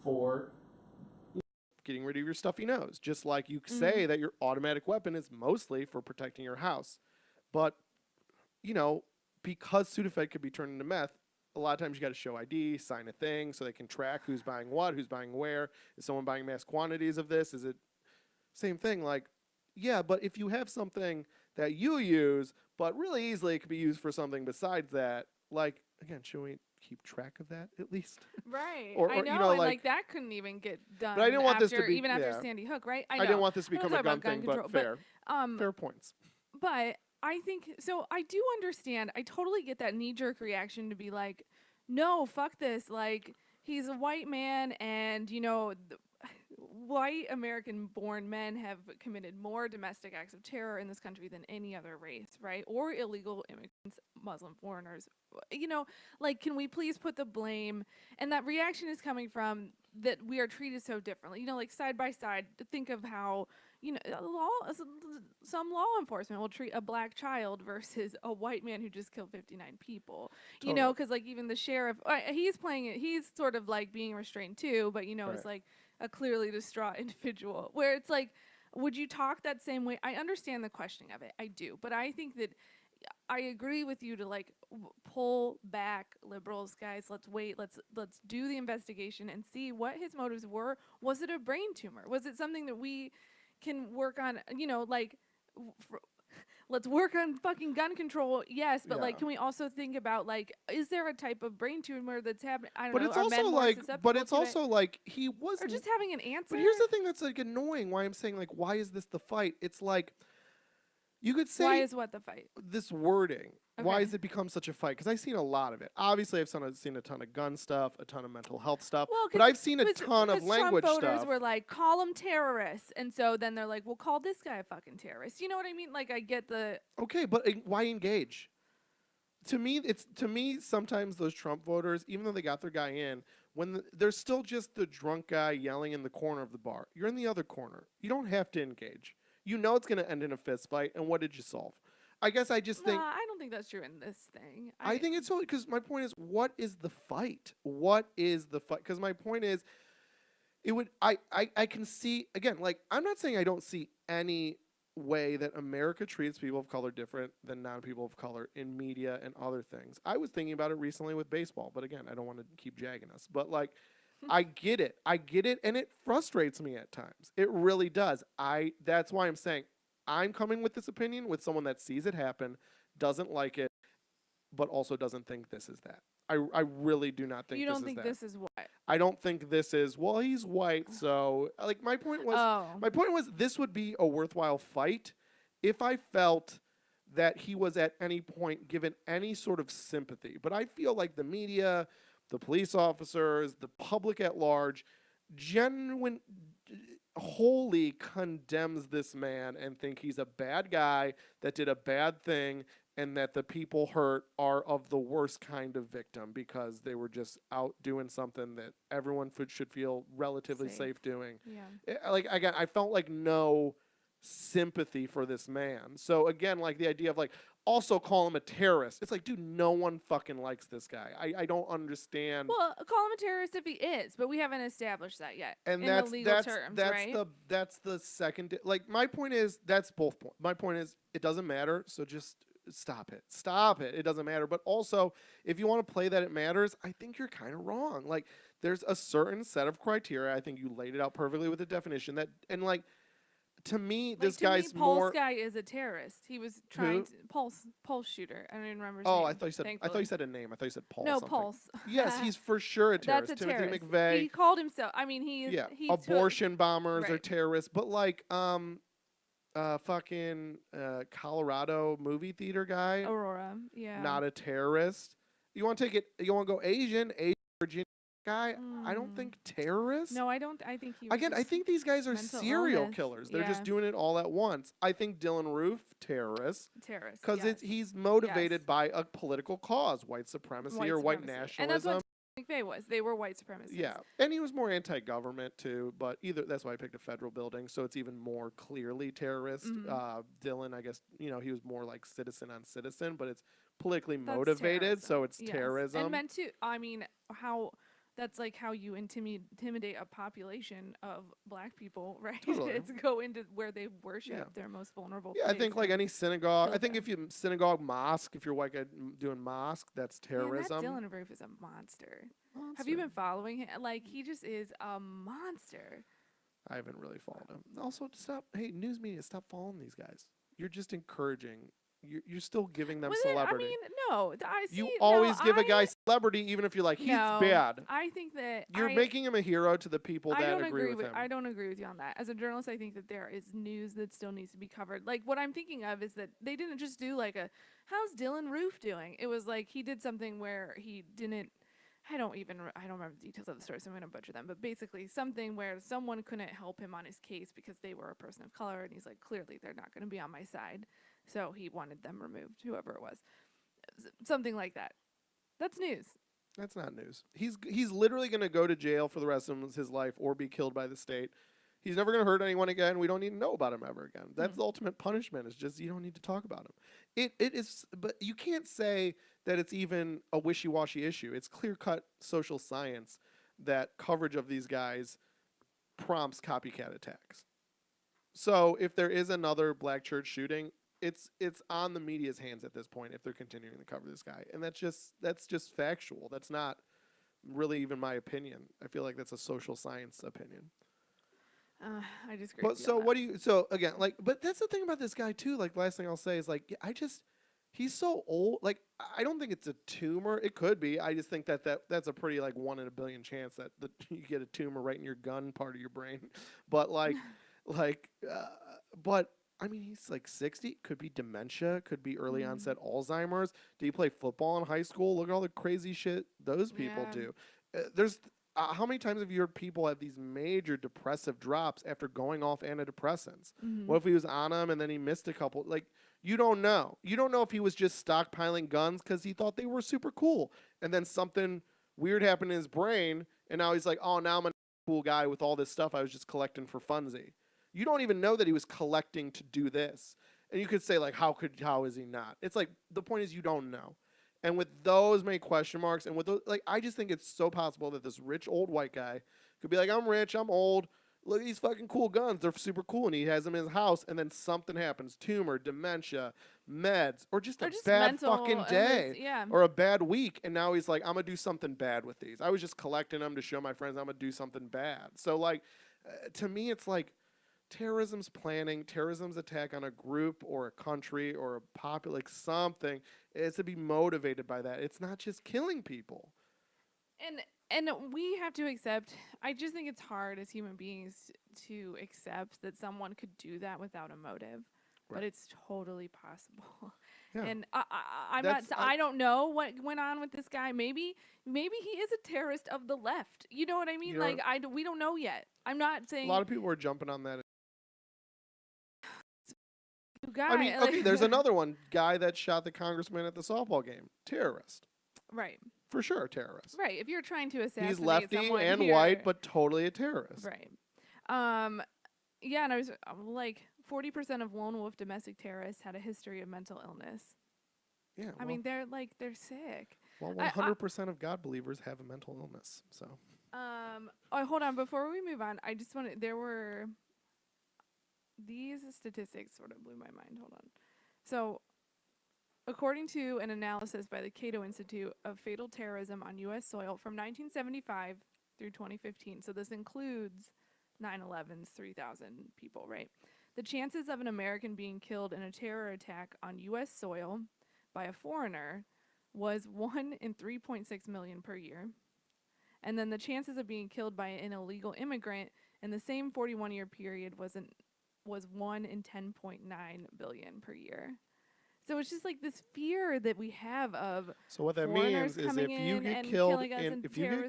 for getting rid of your stuffy nose, just like you say that your automatic weapon is mostly for protecting your house. But because Sudafed could be turned into meth, a lot of times you got to show ID, sign a thing, so they can track who's buying what, who's buying where. Is someone buying mass quantities of this? Is it same thing? Like, yeah, but if you have something that you use, but really easily it could be used for something besides that, like, again, should we keep track of that at least? Right. Or I know, and like that couldn't even get done. But I didn't want this to be even after Sandy Hook, right? I didn't want this to become a gun thing, but fair. Fair points. But I think so. I do understand. I totally get that knee-jerk reaction to be like, no, fuck this. Like, he's a white man, and, white American-born men have committed more domestic acts of terror in this country than any other race, right? Or illegal immigrants, Muslim foreigners. Like, can we please put the blame? And that reaction is coming from that we are treated so differently. Like, side by side, think of how you know, some law enforcement will treat a black child versus a white man who just killed 59 people. Totally. You know, because like even the sheriff, he's playing it. He's sort of like being restrained too, but you know, it's like a clearly distraught individual. Where it's like, would you talk that same way? I understand the questioning of it, I do, but I think that I agree with you to like pull back, liberals, guys. Let's wait. Let's do the investigation and see what his motives were. Was it a brain tumor? Was it something that we can work on? You know, like let's work on fucking gun control. Yes, but like, can we also think about like, is there a type of brain tumor that's happening? I don't know. It's also like, he wasn't, or just having an answer. But here's the thing that's like annoying. Why I'm saying like, why is this the fight? It's like, you could say, why is what the fight? This wording. Okay. Why has it become such a fight? Because I've seen a lot of it. Obviously, I've seen a ton of gun stuff, a ton of mental health stuff. Well, but I've seen a ton of language Trump stuff. Voters were like, call them terrorists. And so then they're like, well, call this guy a fucking terrorist. You know what I mean? Like, I get the... Okay, but why engage? To me, sometimes those Trump voters, even though they got their guy in, when there's still just the drunk guy yelling in the corner of the bar. You're in the other corner. You don't have to engage. You know it's going to end in a fist fight, and what did you solve? I guess I just think... I don't think that's true in this thing. I think it's totally... Because my point is, what is the fight? What is the fight? Because my point is, it would... I can see... Again, like, I'm not saying I don't see any way that America treats people of color different than non-people of color in media and other things. I was thinking about it recently with baseball, but again, I don't want to keep jagging us. But, like... I get it, and it frustrates me at times. It really does. That's why I'm saying I'm coming with this opinion with someone that sees it happen, doesn't like it, but also doesn't think this is that. I really do not think. You don't think this is what? I don't think this is. Well, he's white, so like my point was this would be a worthwhile fight if I felt that he was at any point given any sort of sympathy. But I feel like the media, the police officers, the public at large, wholly condemns this man and think he's a bad guy that did a bad thing, and that the people hurt are of the worst kind of victim because they were just out doing something that everyone should feel relatively safe doing. Yeah. Like, again, I felt like no sympathy for this man. So again, like the idea of like, also call him a terrorist. It's like, dude, no one fucking likes this guy. I don't understand. Well, call him a terrorist if he is, but we haven't established that yet. And that's the legal terms, right? That's the second. Like, my point is, that's both points. My point is, it doesn't matter. So just stop it. Stop it. It doesn't matter. But also, if you want to play that it matters, I think you're kind of wrong. Like, there's a certain set of criteria. I think you laid it out perfectly with the definition that, and like, to me, this guy's more... Pulse guy is a terrorist. He was trying to... Pulse shooter. I don't even remember his name. I thought you said a name. I thought you said Paul. No, something. Pulse. Yes, he's for sure a terrorist. That's a Timothy terrorist. McVeigh. He called himself... I mean, he abortion bombers are terrorists. But like, fucking Colorado movie theater guy. Aurora, yeah. Not a terrorist. You want to take it... You want to go Asian Virginia guy? I don't think terrorist. No, I don't. I think he... Again, I think these guys are serial killers. They're just doing it all at once. I think Dylan Roof, terrorist. Because he's motivated by a political cause, white supremacy or white nationalism. And that's what McVeigh was. They were white supremacists. Yeah, and he was more anti-government too. But that's why I picked a federal building, so it's even more clearly terrorist. Dylan, I guess, he was more like citizen on citizen, but it's politically motivated, so it's terrorism. And meant to. I mean, how... That's like how you intimidate a population of black people, right? Totally. To go into where they worship their most vulnerable place. I think like any synagogue. I think if you mosque, if you're white guy doing mosque, that's terrorism. Man, that Dylan Roof is a monster. Have you been following him? Like, he just is a monster. I haven't really followed him. Also, stop. Hey, news media, stop following these guys. You're just encouraging. You're still giving them celebrity. I mean, no. You always give a guy celebrity, even if you're like, he's bad. I think that you're making him a hero to the people that agree with him. I don't agree with you on that. As a journalist, I think that there is news that still needs to be covered. Like, what I'm thinking of is that they didn't just do like how's Dylan Roof doing? It was like he did something where he didn't. I don't remember the details of the story, so I'm going to butcher them. But basically, something where someone couldn't help him on his case because they were a person of color, and he's like, clearly they're not going to be on my side. So he wanted them removed, whoever it was. Something like that. That's news. That's not news. He's literally going to go to jail for the rest of his life or be killed by the state. He's never going to hurt anyone again. We don't need to know about him ever again. That's the ultimate punishment. Is just you don't need to talk about him. It is, but you can't say that it's even a wishy-washy issue. It's clear-cut social science that coverage of these guys prompts copycat attacks. So if there is another black church shooting, it's on the media's hands at this point if they're continuing to cover this guy. And that's just factual. That's not really even my opinion. I feel like that's a social science opinion. I disagree. But so what do you? So again, like, but that's the thing about this guy too. Like, last thing I'll say is like, he's so old. Like, I don't think it's a tumor. It could be. I just think that's a pretty like 1 in a billion chance that you get a tumor right in your gun part of your brain. But like, but I mean, he's like 60. Could be dementia. Could be early onset Alzheimer's. Did he play football in high school? Look at all the crazy shit those people do. There's. How many times have you heard people have these major depressive drops after going off antidepressants? What if he was on them and then he missed a couple? Like, you don't know. You don't know if he was just stockpiling guns because he thought they were super cool. And then something weird happened in his brain, and now he's like, oh, now I'm a cool guy with all this stuff I was just collecting for funsies. You don't even know that he was collecting to do this. And you could say, like, how is he not? It's like, the point is you don't know. And with those many question marks, and with those, like, I just think it's so possible that this rich old white guy could be like, I'm rich, I'm old, look at these fucking cool guns, they're super cool, and he has them in his house, and then something happens, tumor, dementia, meds, or just bad fucking day, or a bad week, and now he's like, I'm gonna do something bad with these. I was just collecting them to show my friends I'm gonna do something bad. So, like, to me, it's like, terrorism's planning, terrorism's attack on a group or a country or a like something. It's to be motivated by that. It's not just killing people. And we have to accept, I just think it's hard as human beings to accept that someone could do that without a motive. Right. But it's totally possible. Yeah. And I don't know what went on with this guy. Maybe he is a terrorist of the left. You know what I mean? Like, we don't know yet. I'm not saying a lot of people are jumping on that. Guy, I mean, okay, there's another one. Guy that shot the congressman at the softball game. Terrorist. Right. For sure, terrorist. Right. If you're trying to assassinate he's lefty someone and here, white, but totally a terrorist. Right. Yeah, and I was like, 40% of lone wolf domestic terrorists had a history of mental illness. Yeah. Well, I mean, they're sick. Well, 100% of God believers have a mental illness. So. Oh, hold on. Before we move on, I just wanted. These statistics sort of blew my mind. Hold on. So, according to an analysis by the Cato Institute of fatal terrorism on U.S. soil from 1975 through 2015, so this includes 9/11's 3,000 people, right? The chances of an American being killed in a terror attack on U.S. soil by a foreigner was 1 in 3.6 million per year. And then the chances of being killed by an illegal immigrant in the same 41-year period was 1 in 10.9 billion per year. So it's just like this fear that we have of. So what that means is if you get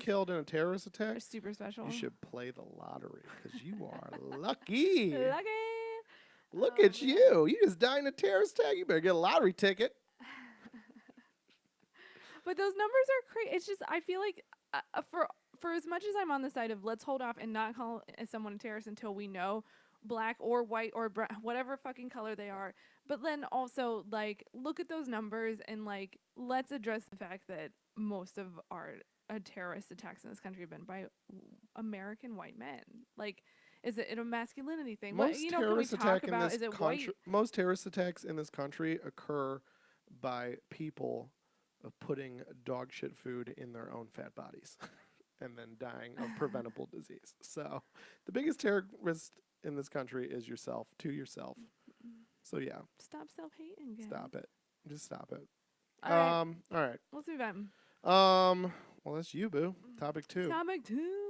killed in a terrorist attack, super special. You should play the lottery because you are lucky. Lucky. Look at you. You just died in a terrorist attack. You better get a lottery ticket. But those numbers are crazy. It's just I feel like for as much as I'm on the side of let's hold off and not call someone a terrorist until we know black or white or brown, whatever fucking color they are. But then also, like, look at those numbers and, like, let's address the fact that most of our terrorist attacks in this country have been by American white men. Like, is it a masculinity thing? Most terrorist attacks in this country occur by people putting dog shit food in their own fat bodies and then dying of preventable disease. So the biggest terrorist in this country is yourself, to yourself. So yeah. Stop self-hating, guys. Stop it. Just stop it. All right. Let's move on. Well, that's you, boo. Topic 2.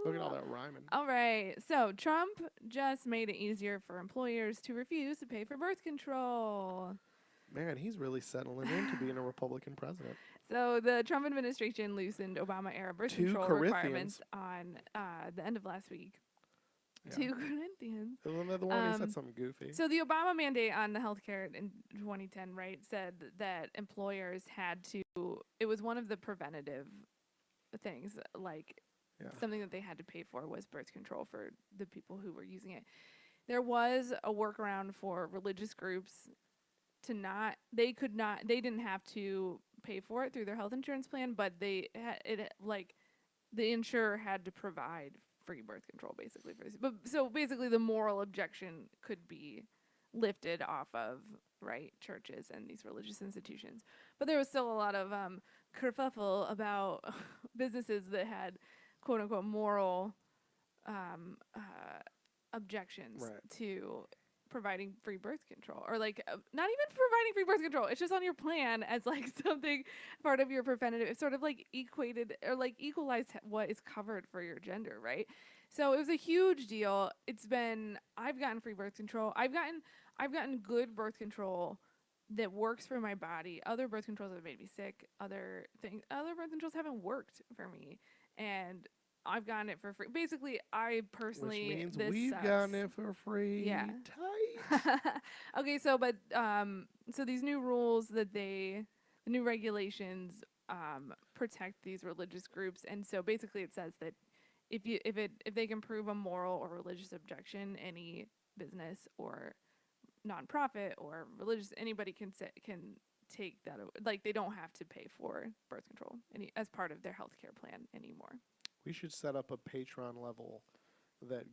Look at all that rhyming. All right. So Trump just made it easier for employers to refuse to pay for birth control. Man, he's really settling into being a Republican president. So the Trump administration loosened Obama-era birth control requirements on the end of last week. Yeah. 2 Corinthians. The one who said something goofy. So the Obama mandate on the healthcare in 2010, right, said that employers had to. It was one of the preventative things, like something that they had to pay for was birth control for the people who were using it. There was a workaround for religious groups to they didn't have to pay for it through their health insurance plan, but the insurer had to provide free birth control basically for this. But so basically the moral objection could be lifted off of churches and these religious institutions. But there was still a lot of kerfuffle about businesses that had quote unquote moral objections to providing free birth control, or not even providing free birth control. It's just on your plan as something part of your preventative. It's sort of equated or equalized what is covered for your gender, right? So it was a huge deal. I've gotten free birth control. I've gotten good birth control that works for my body. Other birth controls have made me sick. Other birth controls haven't worked for me, and I've gotten it for free. Basically, I personally... Which means we've gotten it for free. Yeah. Tight. Okay, so these new rules the new regulations protect these religious groups, and so basically it says that if they can prove a moral or religious objection, any business or nonprofit or religious, anybody can take that. They don't have to pay for birth control as part of their healthcare plan anymore. We should set up a Patreon level that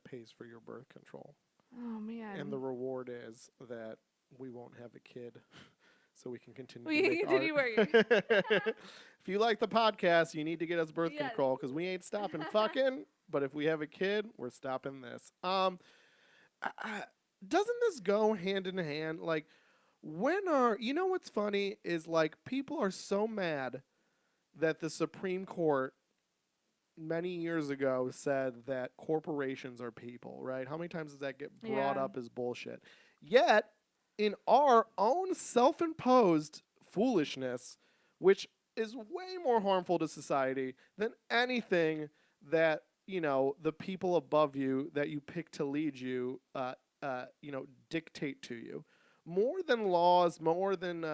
pays for your birth control. Oh, man. And the reward is that we won't have a kid, so we can continue working. If you like the podcast, you need to get us birth control, because we ain't stopping fucking, but if we have a kid, we're stopping this. Doesn't this go hand in hand? You know what's funny is, people are so mad that the Supreme Court many years ago said that corporations are people, right? How many times does that get brought up as bullshit? Yet, in our own self-imposed foolishness, which is way more harmful to society than anything that, the people above you that you pick to lead you, dictate to you. More than laws, more than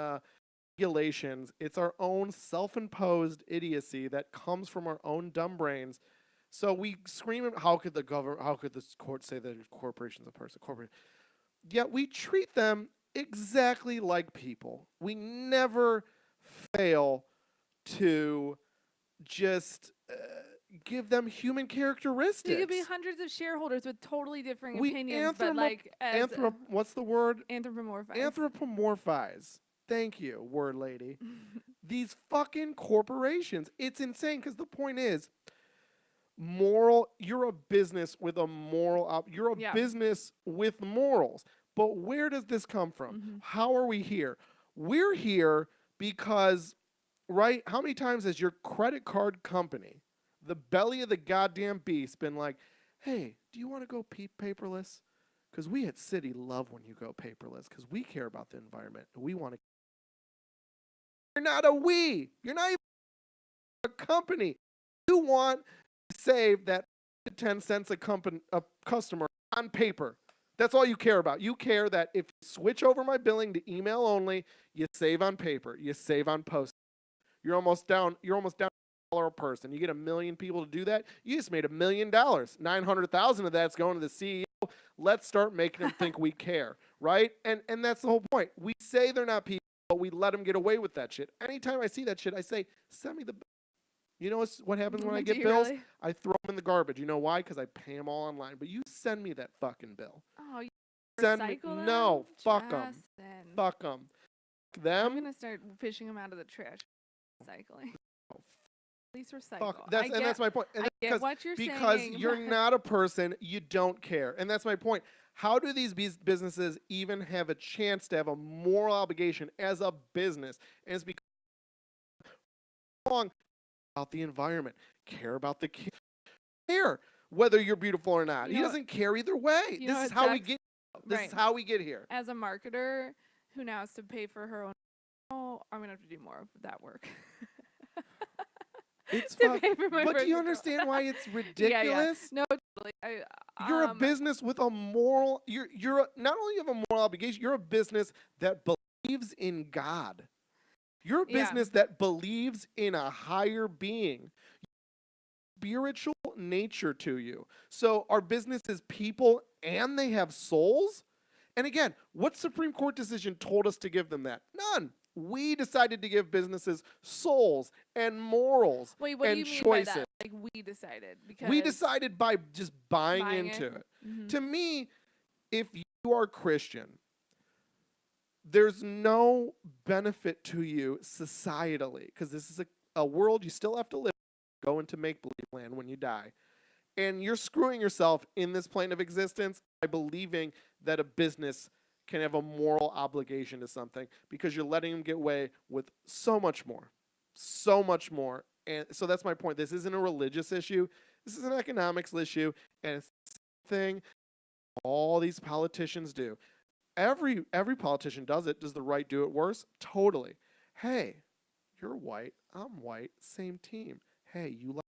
regulations, it's our own self-imposed idiocy that comes from our own dumb brains. So we scream, how could the court say that a corporation's a person? Yet we treat them exactly like people. We never fail to just give them human characteristics. You could be hundreds of shareholders with totally differing opinions, what's the word? Anthropomorphize. Anthropomorphize. Thank you, word lady. These fucking corporations. It's insane, because the point is, you're a business with a moral, you're a business with morals. But where does this come from? Mm-hmm. How are we here? We're here because, how many times has your credit card company, the belly of the goddamn beast, been like, hey, do you want to go paperless? Because we at Citi love when you go paperless, because we care about the environment, and we want to. You're not You're not even a company. You want to save that 10 cents a customer on paper. That's all you care about. You care that if you switch over my billing to email only, you save on paper, you save on post. You're almost down $1 a person. You get 1 million people to do that, you just made $1 million. 900,000 of that's going to the CEO. Let's start making them think we care, right? And that's the whole point. We say they're not people, but we let them get away with that shit. Anytime I see that shit, I say, send me the bill. You know what happens when I get bills? Really? I throw them in the garbage. You know why? Because I pay them all online. But you send me that fucking bill. Oh, you recycle them? No, fuck them. Fuck them. I'm going to start fishing them out of the trash. Recycling. At least recycle. That's my point. And I get what you're saying. Because you're not a person, you don't care. And that's my point. How do these businesses even have a chance to have a moral obligation as a business? And it's because about the environment, care about the kids, care whether you're beautiful or not. He doesn't care either way. This is how we get. This is how we get here. As a marketer who now has to pay for her own, I'm gonna have to do more of that work. It's but do you understand why it's ridiculous? Yeah. No, totally. You're a business with a moral. You're not only have a moral obligation. You're a business that believes in God. You're a business that believes in a higher being. spiritual nature to you. So our business is people and they have souls. And again, what Supreme Court decision told us to give them that? None. We decided to give businesses souls and morals Wait, what and do you mean choices. by that? Like we decided because we decided by just buying into it. Mm-hmm. To me, if you are Christian, there's no benefit to you societally because this is a world you still have to live in, go into make-believe land when you die. And you're screwing yourself in this plane of existence by believing that a business can have a moral obligation to something because you're letting them get away with so much more. So much more. And so that's my point. This isn't a religious issue. This is an economics issue. And it's the thing all these politicians do. Every politician does it. Does the right do it worse? Totally. Hey, you're white. I'm white. Same team. Hey, you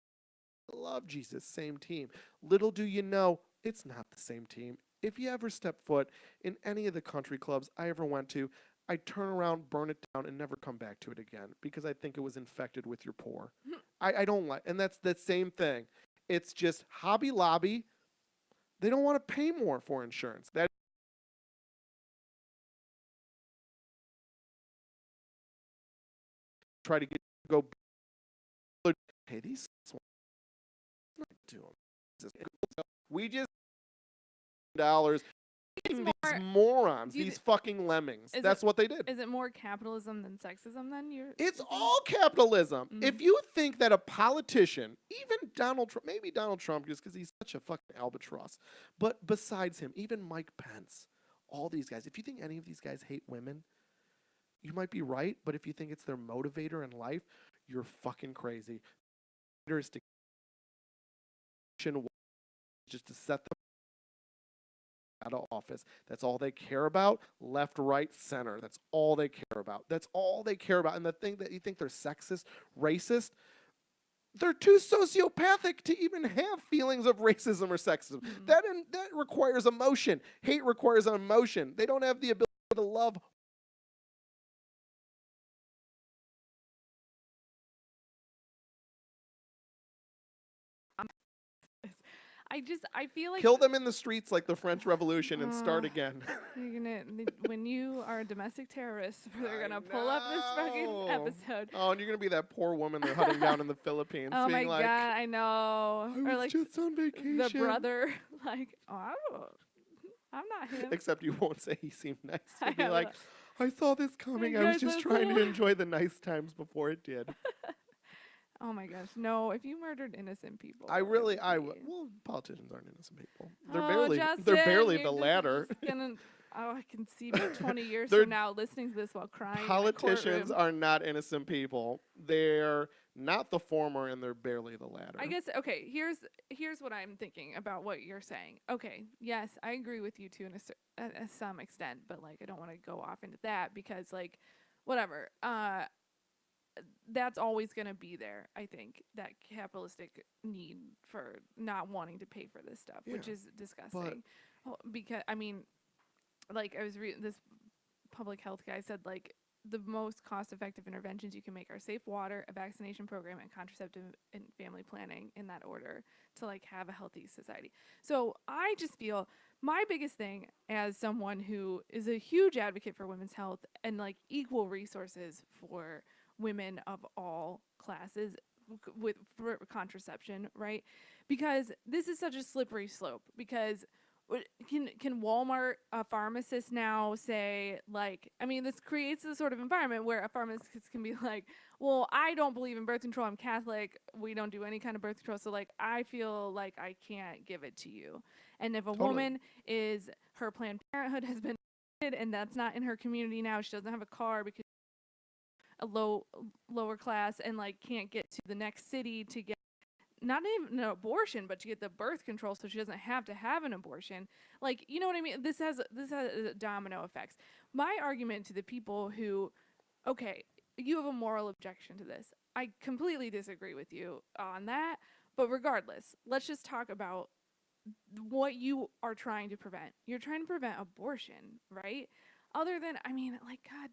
love Jesus. Same team. Little do you know, it's not the same team. If you ever step foot in any of the country clubs I ever went to, I'd turn around, burn it down, and never come back to it again because I think it was infected with your poor. I don't like, and that's the same thing. It's just Hobby Lobby. They don't want to pay more for insurance. That try to go. Hey, these not doing. We just dollars. These morons, these fucking lemmings. That's what they did. Is it more capitalism than sexism then? It's all capitalism. Mm-hmm. If you think that a politician, even Donald Trump, maybe Donald Trump just because he's such a fucking albatross, but besides him, even Mike Pence, all these guys, if you think any of these guys hate women, you might be right, but if you think it's their motivator in life, you're fucking crazy. Just to set them out of office. That's all they care about. Left, right, center. That's all they care about. That's all they care about. And the thing that you think they're sexist, racist, they're too sociopathic to even have feelings of racism or sexism. Mm-hmm. That requires emotion. Hate requires emotion. They don't have the ability to love. I feel like kill them in the streets like the French Revolution and start again. When you are a domestic terrorist, they're gonna pull up this fucking episode. Oh, and you're gonna be that poor woman they're hunting down in the Philippines. Oh being my god, I know. I was just on vacation. The brother, like, I'm not him. Except you won't say he seemed nice. You'll be like, I saw this coming. I was just trying to enjoy the nice times before it did. Oh my gosh, no! If you murdered innocent people, I would. Well, politicians aren't innocent people. They're barely the latter. I can see me 20 years from now listening to this while crying. Politicians are not innocent people. They're not the former, and they're barely the latter. I guess. Okay, here's what I'm thinking about what you're saying. Okay, yes, I agree with you to some extent, but like I don't want to go off into that because like, whatever. That's always going to be there, I think, that capitalistic need for not wanting to pay for this stuff, which is disgusting. Because, I mean, like, I was reading this public health guy said, like, the most cost-effective interventions you can make are safe water, a vaccination program, and contraceptive and family planning in that order to, like, have a healthy society. So I just feel my biggest thing as someone who is a huge advocate for women's health and, like, equal resources for women of all classes for contraception, right? Because this is such a slippery slope. Because can Walmart, a pharmacist now say, like, I mean, this creates a sort of environment where a pharmacist can be like, well, I don't believe in birth control. I'm Catholic. We don't do any kind of birth control. So, like, I feel like I can't give it to you. And if a woman is, her Planned Parenthood has been, and that's not in her community now, she doesn't have a car because a lower class and like can't get to the next city to get not even an abortion but to get the birth control so she doesn't have to have an abortion, like, you know what I mean? This has domino effects. My argument to the people who, okay, you have a moral objection to this, I completely disagree with you on that, but regardless, let's just talk about what you are trying to prevent. You're trying to prevent abortion, right? Other than, I mean, like, God,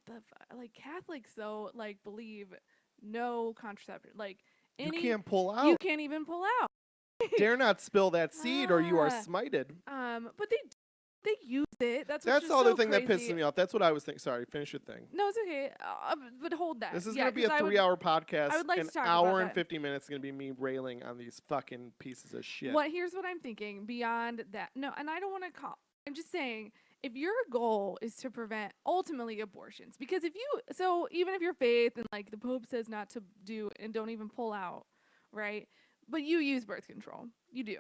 like Catholics though, like, believe no contraception. Like, you can't pull out. You can't even pull out. Dare not spill that seed, or you are smited. But they use it. That's the other so thing crazy. that pisses me off. That's what I was thinking. Sorry, finish your thing. No, it's okay. But hold that. This is going to be a 3-hour podcast. I would like an to talk hour about and that. 50 minutes is going to be me railing on these fucking pieces of shit. Here's what I'm thinking beyond that. No, and I don't want to call. I'm just saying, if your goal is to prevent ultimately abortions, because even if your faith and like the Pope says not to do and don't even pull out, right? But you use birth control. You do.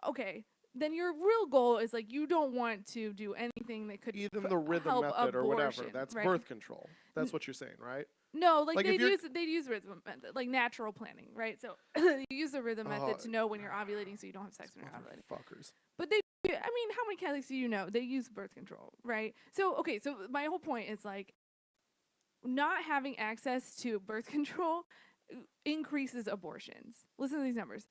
Okay. Then your real goal is like you don't want to do anything that could even the rhythm help method abortion, or whatever. That's right? Birth control. That's what you're saying, right? No, like they'd use rhythm method, like natural planning, right? So you use the rhythm method to know when you're ovulating, so you don't have sex when you're ovulating. Fuckers. But how many Catholics do you know? They use birth control, right? So so my whole point is like not having access to birth control increases abortions. Listen to these numbers.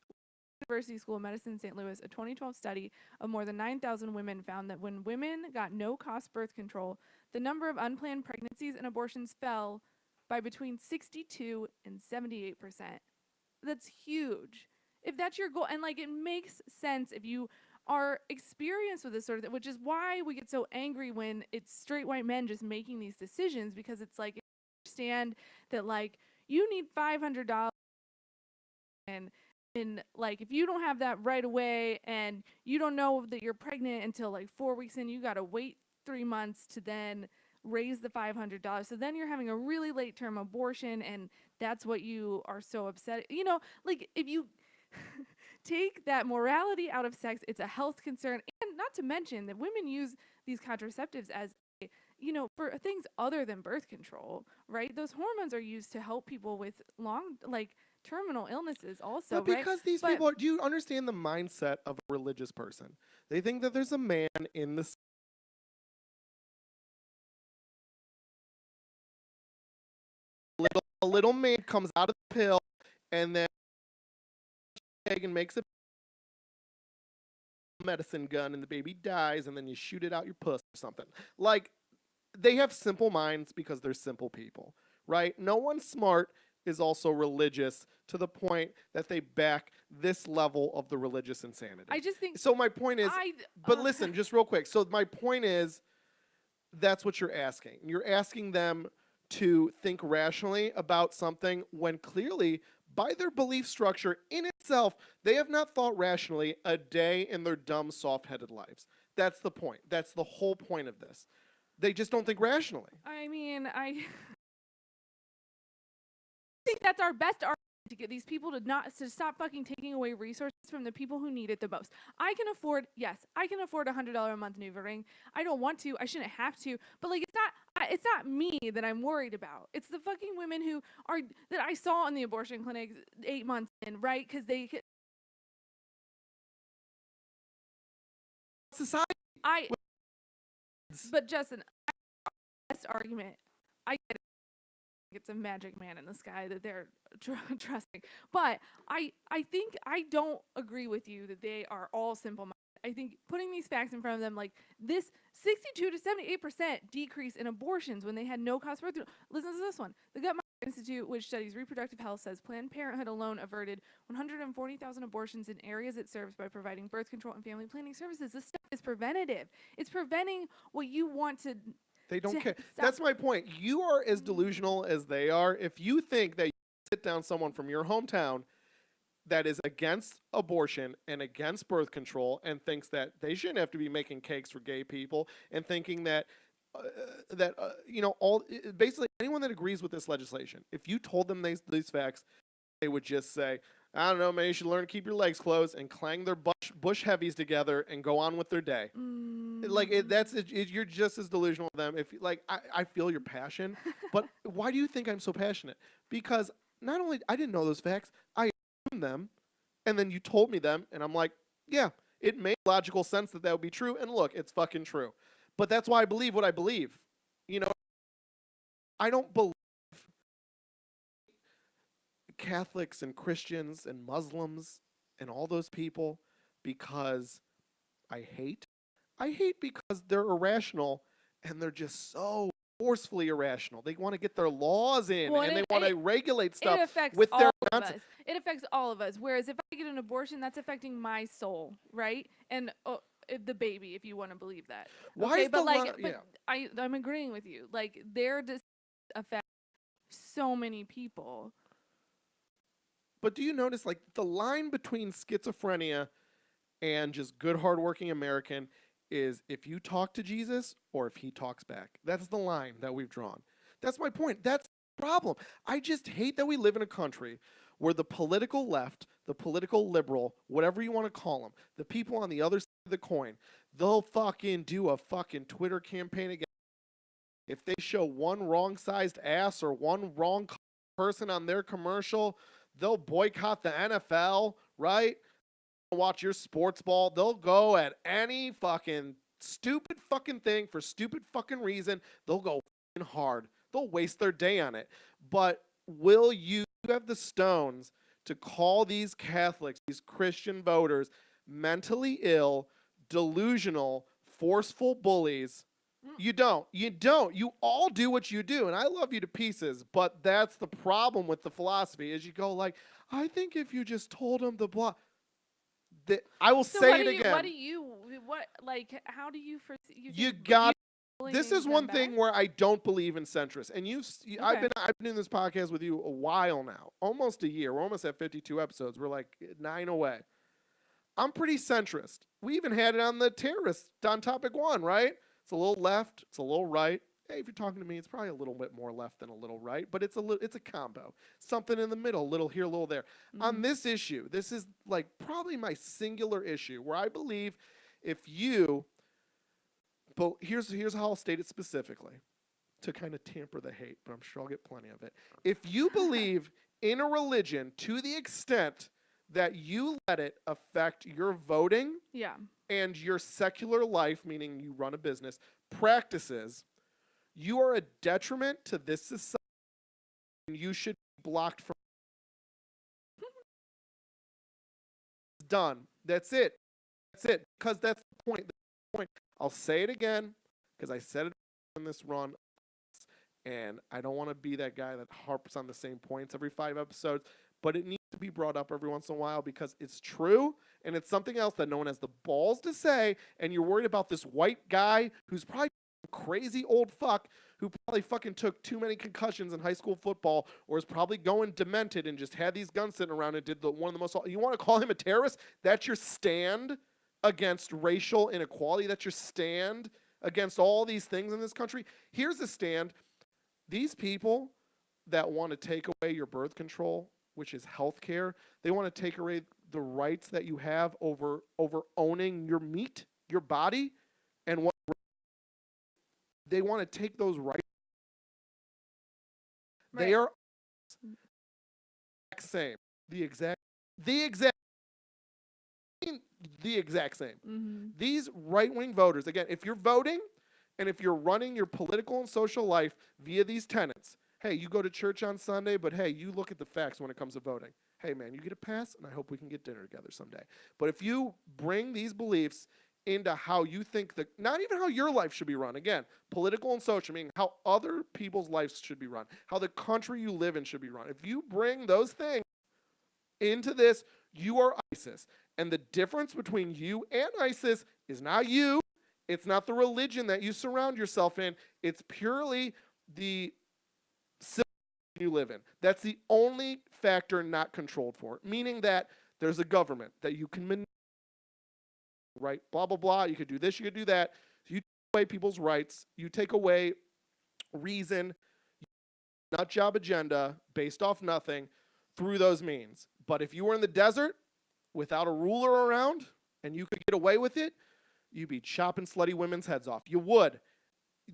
University School of Medicine in St. Louis, a 2012 study of more than 9,000 women found that when women got no-cost birth control, the number of unplanned pregnancies and abortions fell by between 62 and 78%. That's huge. If that's your goal, and like it makes sense if you are experienced with this sort of thing, which is why we get so angry when it's straight white men just making these decisions, because it's like, understand that like you need $500 and like if you don't have that right away and you don't know that you're pregnant until like 4 weeks in, you got to wait 3 months to then raise the $500. So then you're having a really late term abortion, and that's what you are so upset. Like if you take that morality out of sex, it's a health concern. And not to mention that women use these contraceptives as for things other than birth control, right? Those hormones are used to help people with terminal illnesses also, but because right? these people do you understand the mindset of a religious person? They think that there's a man in the a little man comes out of the pill and then egg and makes a medicine gun and the baby dies and then you shoot it out your puss or something. Like, they have simple minds because they're simple people, right? No one smart is also religious to the point that they back this level of the religious insanity. I just think so. My point is, but listen, just real quick. So my point is, that's what you're asking. You're asking them to think rationally about something when clearly, by their belief structure in itself, they have not thought rationally a day in their dumb, soft-headed lives. That's the point. That's the whole point of this. They just don't think rationally. I mean, I think that's our best argument to get these people to stop fucking taking away resources from the people who need it the most. I can afford a $100 a month NuvaRing. I don't want to. I shouldn't have to. But like, it's not me that I'm worried about. It's the fucking women that I saw in the abortion clinic 8 months in, right? Because they society. But Justin, best argument. I get it. It's a magic man in the sky that they're trusting. But I think I don't agree with you that they are all simple-minded. I think putting these facts in front of them, like this 62 to 78% decrease in abortions when they had no cost birth. Listen to this one. The Gut Institute, which studies reproductive health, says Planned Parenthood alone averted 140,000 abortions in areas it serves by providing birth control and family planning services. This stuff is preventative. It's preventing what you want to. They don't care. That's my point. You are as delusional as they are. If you think that you sit down someone from your hometown that is against abortion and against birth control and thinks that they shouldn't have to be making cakes for gay people and thinking that basically anyone that agrees with this legislation, if you told them these facts, they would just say, I don't know, maybe you should learn to keep your legs closed and clang their bush heavies together and go on with their day. You're just as delusional as them. If I feel your passion, but why do you think I'm so passionate? Because not only I didn't know those facts, I assumed them, and then you told me them, and I'm like, yeah, it made logical sense that would be true. And look, it's fucking true. But that's why I believe what I believe. I don't believe Catholics and Christians and Muslims and all those people because I hate. I hate because they're irrational and they're just so forcefully irrational. They want to get their laws in, Well, and they want to regulate stuff it affects with all their of nonsense. us. It affects all of us. Whereas if I get an abortion, that's affecting my soul, right? And the baby, if you want to believe that. Why okay, is but the I'm agreeing with you. Like their decisions affect so many people. But do you notice, like, the line between schizophrenia and just good, hardworking American is if you talk to Jesus or if he talks back. That's the line that we've drawn. That's my point. That's the problem. I just hate that we live in a country where the political left, the political liberal, whatever you want to call them, the people on the other side of the coin, they'll fucking do a fucking Twitter campaign again. If they show one wrong-sized ass or one wrong person on their commercial, they'll boycott the NFL, right? Watch your sports ball. They'll go at any fucking stupid fucking thing for stupid fucking reason. They'll go fucking hard. They'll waste their day on it. But will you have the stones to call these Catholics, these Christian voters, mentally ill, delusional, forceful bullies? You don't. You don't. You all do what you do, and I love you to pieces, but that's the problem with the philosophy is you go like, I think if you just told them the blah... I will say it again. How do you foresee? You got. This is one thing where I don't believe in centrists, and okay. I've been in this podcast with you a while now, almost a year. We're almost at 52 episodes. We're like 9 away. I'm pretty centrist. We even had it on the terrorists on topic 1, right? It's a little left, it's a little right. Hey, if you're talking to me, it's probably a little bit more left than a little right, but it's a combo. Something in the middle, a little here, a little there. Mm-hmm. On this issue, this is like probably my singular issue where I believe if you, but here's how I'll state it specifically to kind of tamper the hate, but I'm sure I'll get plenty of it. If you believe in a religion to the extent that you let it affect your voting and your secular life, meaning you run a business, practices, you are a detriment to this society, and you should be blocked from. Done. That's it. That's it. Because that's the point. I'll say it again, because I said it in this run, and I don't want to be that guy that harps on the same points every 5 episodes, but it needs to be brought up every once in a while because it's true, and it's something else that no one has the balls to say, and you're worried about this white guy who's probably crazy old fuck who probably fucking took too many concussions in high school football or is probably going demented and just had these guns sitting around and did one of the most... You want to call him a terrorist? That's your stand against racial inequality. That's your stand against all these things in this country. Here's the stand. These people that want to take away your birth control, which is health care, they want to take away the rights that you have over owning your meat, your body, and what they want to take those rights. Right. They are same. The exact same. Mm-hmm. These right-wing voters, again, if you're voting and if you're running your political and social life via these tenets, hey, you go to church on Sunday, but hey, you look at the facts when it comes to voting. Hey, man, you get a pass, and I hope we can get dinner together someday. But if you bring these beliefs into how you think that, not even how your life should be run, again, political and social, meaning how other people's lives should be run, how the country you live in should be run. If you bring those things into this, you are ISIS. And the difference between you and ISIS is not you. It's not the religion that you surround yourself in. It's purely the civilization you live in. That's the only factor not controlled for, meaning that there's a government that you can manipulate. Right, blah, blah, blah. You could do this, you could do that. You take away people's rights. You take away reason, nut job agenda based off nothing through those means. But if you were in the desert without a ruler around and you could get away with it, you'd be chopping slutty women's heads off. You would.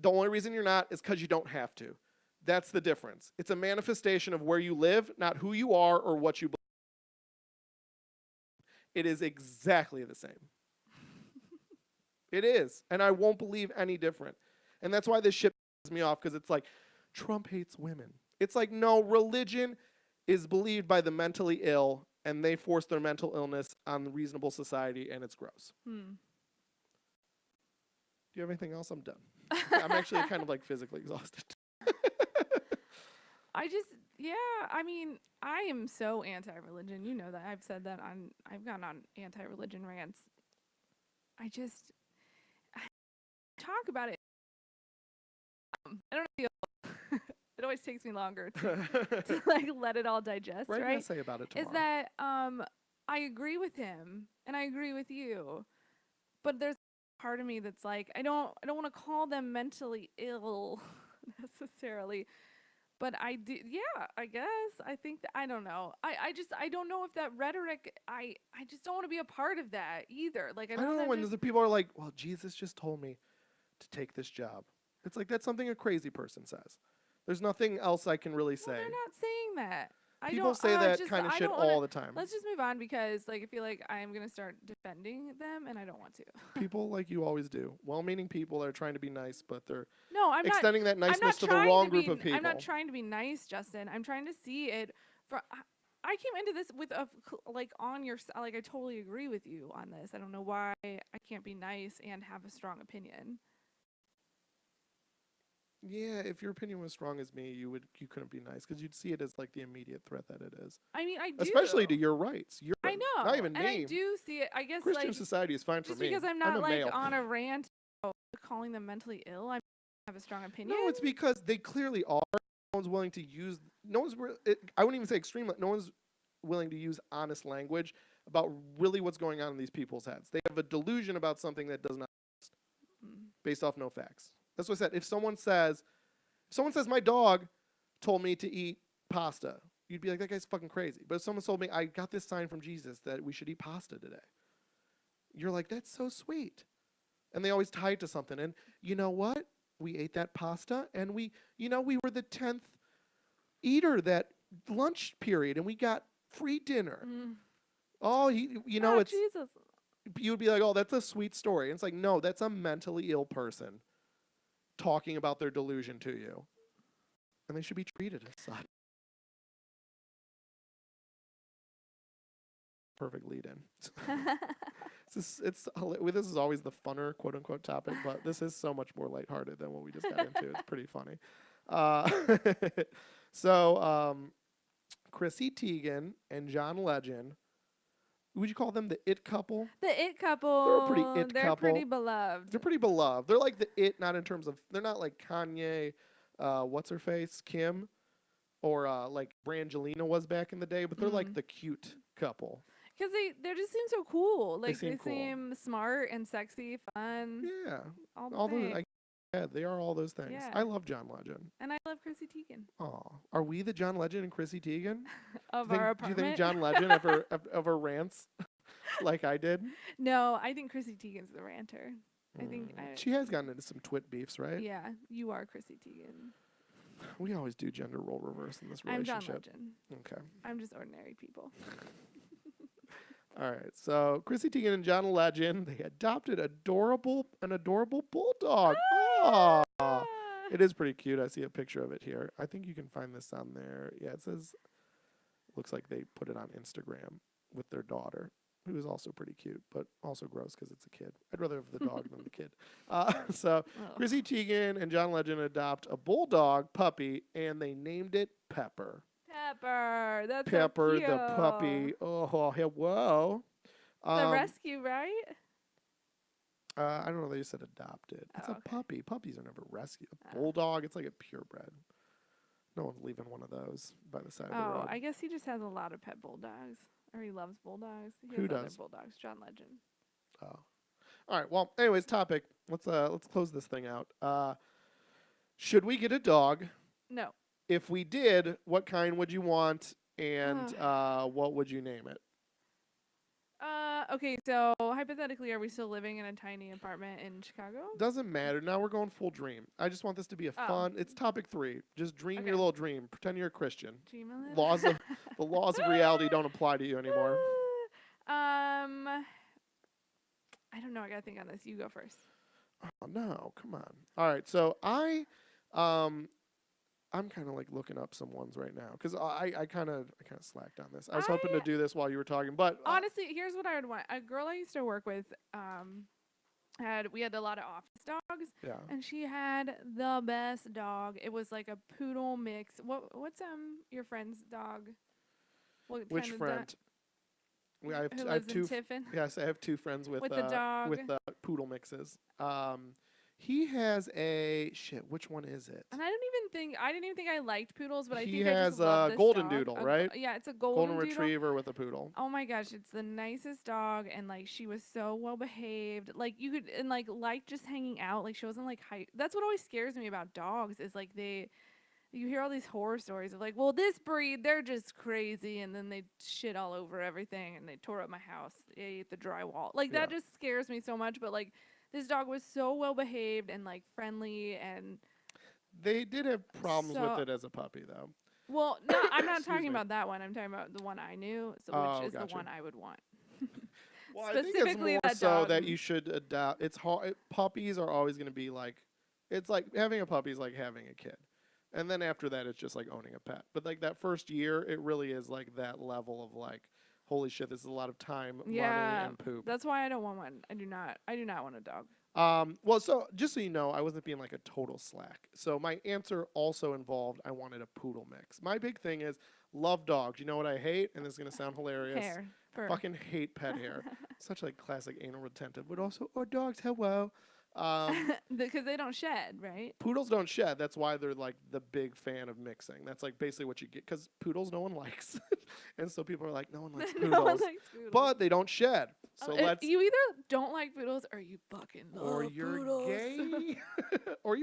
The only reason you're not is because you don't have to. That's the difference. It's a manifestation of where you live, not who you are or what you believe. It is exactly the same. It is. And I won't believe any different. And that's why this shit pisses me off, because it's like, Trump hates women. It's like, no, religion is believed by the mentally ill, and they force their mental illness on the reasonable society, and it's gross. Do you have anything else? I'm done. I'm actually kind of like physically exhausted. I mean, I am so anti-religion. You know that. I've gone on anti-religion rants. I talk about it. I don't feel. It always takes me longer to like let it all digest. Right? Right? Say about it tomorrow. Is that I agree with him and I agree with you, but there's part of me that's like I don't want to call them mentally ill necessarily. But I do, yeah, I guess. I think that, I don't know. I don't know if that rhetoric, I just don't want to be a part of that either. Like, I don't know when the people are like, well, Jesus just told me to take this job. It's like, that's something a crazy person says. There's nothing else I can really say. Well, they're not saying that. People say that kind of shit all the time. Let's just move on because, like, I feel like I'm going to start defending them and I don't want to. People like you always do. Well-meaning people are trying to be nice, but they're extending that niceness to the wrong group of people. I'm not trying to be nice, Justin. I'm trying to see it from... I came into this with I totally agree with you on this. I don't know why I can't be nice and have a strong opinion. Yeah, if your opinion was strong as me, you couldn't be nice because you'd see it as like the immediate threat that it is. I mean, I do. Especially to your rights. I know. Not even and name. I do see it. I guess Christian society is fine for me. Just because I'm not like male. on a rant calling them mentally ill, I have a strong opinion. No, it's because they clearly are. No one's willing to use. I wouldn't even say extreme. No one's willing to use honest language about really what's going on in these people's heads. They have a delusion about something that does not exist, based off no facts. That's what I said. If someone says my dog told me to eat pasta, you'd be like, that guy's fucking crazy. But if someone told me I got this sign from Jesus that we should eat pasta today, you're like, that's so sweet. And they always tie it to something. And you know what? We ate that pasta and we were the 10th eater that lunch period and we got free dinner. Oh, it's Jesus. You would be like, oh, that's a sweet story. And it's like, no, that's a mentally ill person talking about their delusion to you. And they should be treated as such. Perfect lead in. This is always the funner quote unquote topic, but this is so much more lighthearted than what we just got into. It's pretty funny. So Chrissy Teigen and John Legend, would you call them the it couple? The it couple. They're a pretty it couple. They're pretty beloved. They're pretty beloved. They're like the it, not in terms of, they're not like Kanye, what's her face, Kim, or like Brangelina was back in the day, but they're like the cute couple. Because they just seem so cool. Like they cool. seem smart and sexy, fun. Yeah. All those. Yeah, they are all those things. Yeah. I love John Legend. And I love Chrissy Teigen. Oh, are we the John Legend and Chrissy Teigen? Of our apartment? Do you think John Legend ever rants like I did? No, I think Chrissy Teigen's the ranter. I think she has gotten into some twit beefs, right? Yeah, you are Chrissy Teigen. We always do gender role reverse in this relationship. I'm John Legend. Okay. I'm just ordinary people. All right, so Chrissy Teigen and John Legend, they adopted an adorable bulldog. Ah! It is pretty cute. I see a picture of it here. I think you can find this on there. Yeah, it says, looks like they put it on Instagram with their daughter, who is also pretty cute, but also gross because it's a kid. I'd rather have the dog than the kid. Chrissy Teigen and John Legend adopt a bulldog puppy, and they named it Pepper. Pepper, that's Pepper, so cute. the puppy. Oh, whoa. The rescue, right? I don't know. They just said adopted. It's a puppy. Puppies are never rescued. A bulldog, it's like a purebred. No one's leaving one of those by the side of the road. I guess he just has a lot of pet bulldogs, or he loves bulldogs. Who does? Other bulldogs. John Legend. Oh, all right. Well, anyways, topic. Let's close this thing out. Should we get a dog? No. If we did, what kind would you want, and what would you name it? Okay, so hypothetically, are we still living in a tiny apartment in Chicago? Doesn't matter. Now we're going full dream. I just want this to be a fun. It's topic 3. Just dream your little dream. Pretend you're a Christian. The laws of reality don't apply to you anymore. I don't know. I gotta think on this. You go first. Oh no! Come on. All right. So I'm kind of like looking up some ones right now because I kind of slacked on this. I was hoping to do this while you were talking, but honestly, here's what I would want: a girl I used to work with. we had a lot of office dogs. Yeah. And she had the best dog. It was like a poodle mix. What's your friend's dog? What Which kind of friend? who I have lives in two. Tiffin? Yes, I have two friends with With the dog. poodle mixes. He has a shit. Which one is it? And I didn't even think I liked poodles, but I He think I just has love a this golden dog. doodle, right? Yeah, it's a Golden doodle. retriever with a poodle. Oh my gosh, it's the nicest dog, and like she was so well behaved. Like you could and like just hanging out. Like she wasn't like That's what always scares me about dogs is like you hear all these horror stories of like, well, this breed, they're just crazy, and then they shit all over everything, and they tore up my house, they ate the drywall. Like that just scares me so much. But like this dog was so well behaved and like friendly, and they did have problems with it as a puppy, though. Well, no, I'm not talking about that one. I'm talking about the one I knew, which is the one I would want. Well, I think it's more so that you should adopt. It's hard. Puppies are always going to be like, it's like having a puppy is like having a kid. And then after that, it's just like owning a pet. But like that first year, it really is like that level of like, holy shit, this is a lot of time, money, and poop. That's why I don't want one. I do not want a dog. Well, so just so you know, I wasn't being like a total slack. So my answer also involved I wanted a poodle mix. My big thing is love dogs. You know what I hate? And this is going to sound hilarious. Hair. Fur. Fucking hate pet hair. Such like classic anal retentive. But also, dogs, hello. Because they don't shed, right? Poodles don't shed. That's why they're like the big fan of mixing. That's like basically what you get. Because poodles no one likes. And so people are like, no one likes poodles. No one likes poodles. But they don't shed. So you either don't like poodles or you fucking love or you're poodles. gay. Or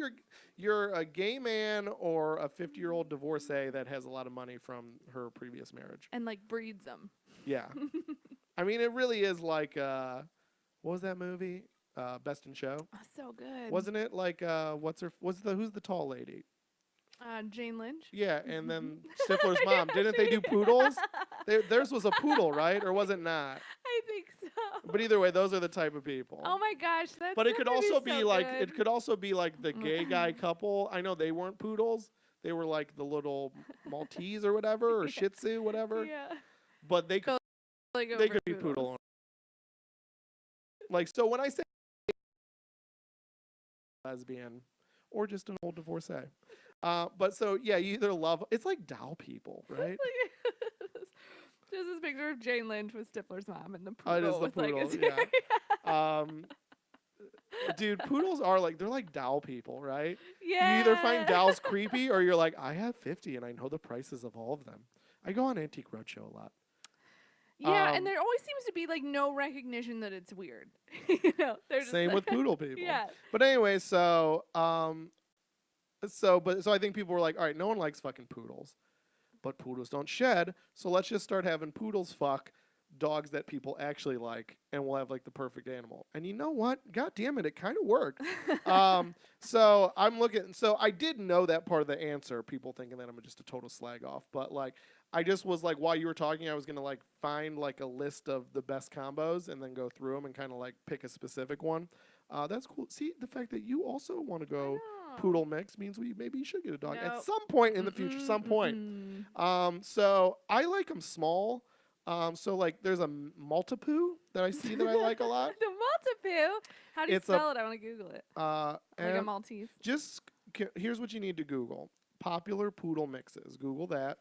you're a gay man or a 50-year-old divorcee that has a lot of money from her previous marriage. And like breeds them. Yeah. I mean, it really is like, what was that movie? Best in Show. Oh, so good. Wasn't it like who's the tall lady? Jane Lynch. Yeah, and then Stifler's mom. Didn't they do poodles? Theirs was a poodle, right? Or was it not? I think so. But either way, those are the type of people. Oh my gosh, that's. But it could also be so like good. it could also be like the gay guy couple. I know they weren't poodles. They were like the little Maltese or whatever, or Shih Tzu, whatever. Yeah. But they could be poodle. Like, so when I say lesbian or just an old divorcee. But so, yeah, you either love, it's like doll people, right? Just this picture of Jane Lynch with Stifler's mom and the poodle. Oh, it is the poodle, yeah. Dude, poodles are like, they're like doll people, right? Yeah. You either find dolls creepy or you're like, I have 50 and I know the prices of all of them. I go on Antique Roadshow a lot. Yeah, and there always seems to be like no recognition that it's weird. They're just same with poodle people. Yeah. But anyway, so I think people were like, all right, no one likes fucking poodles, but poodles don't shed, so let's just start having poodles fuck dogs that people actually like, and we'll have like the perfect animal. And you know what? God damn it, it kind of worked. So I'm looking. So I did know that part of the answer. People thinking that I'm just a total slag off, but like I just was like, while you were talking, I was gonna like find like a list of the best combos and then go through them and kind of like pick a specific one. That's cool. See, the fact that you also want to go poodle mix means maybe you should get a dog at some point in the future. Some point. So I like them small. So like there's a Maltipoo that I see that I like a lot. The Maltipoo? How do you spell it? I want to Google it. Like a Maltese. Here's what you need to Google. Popular poodle mixes. Google that.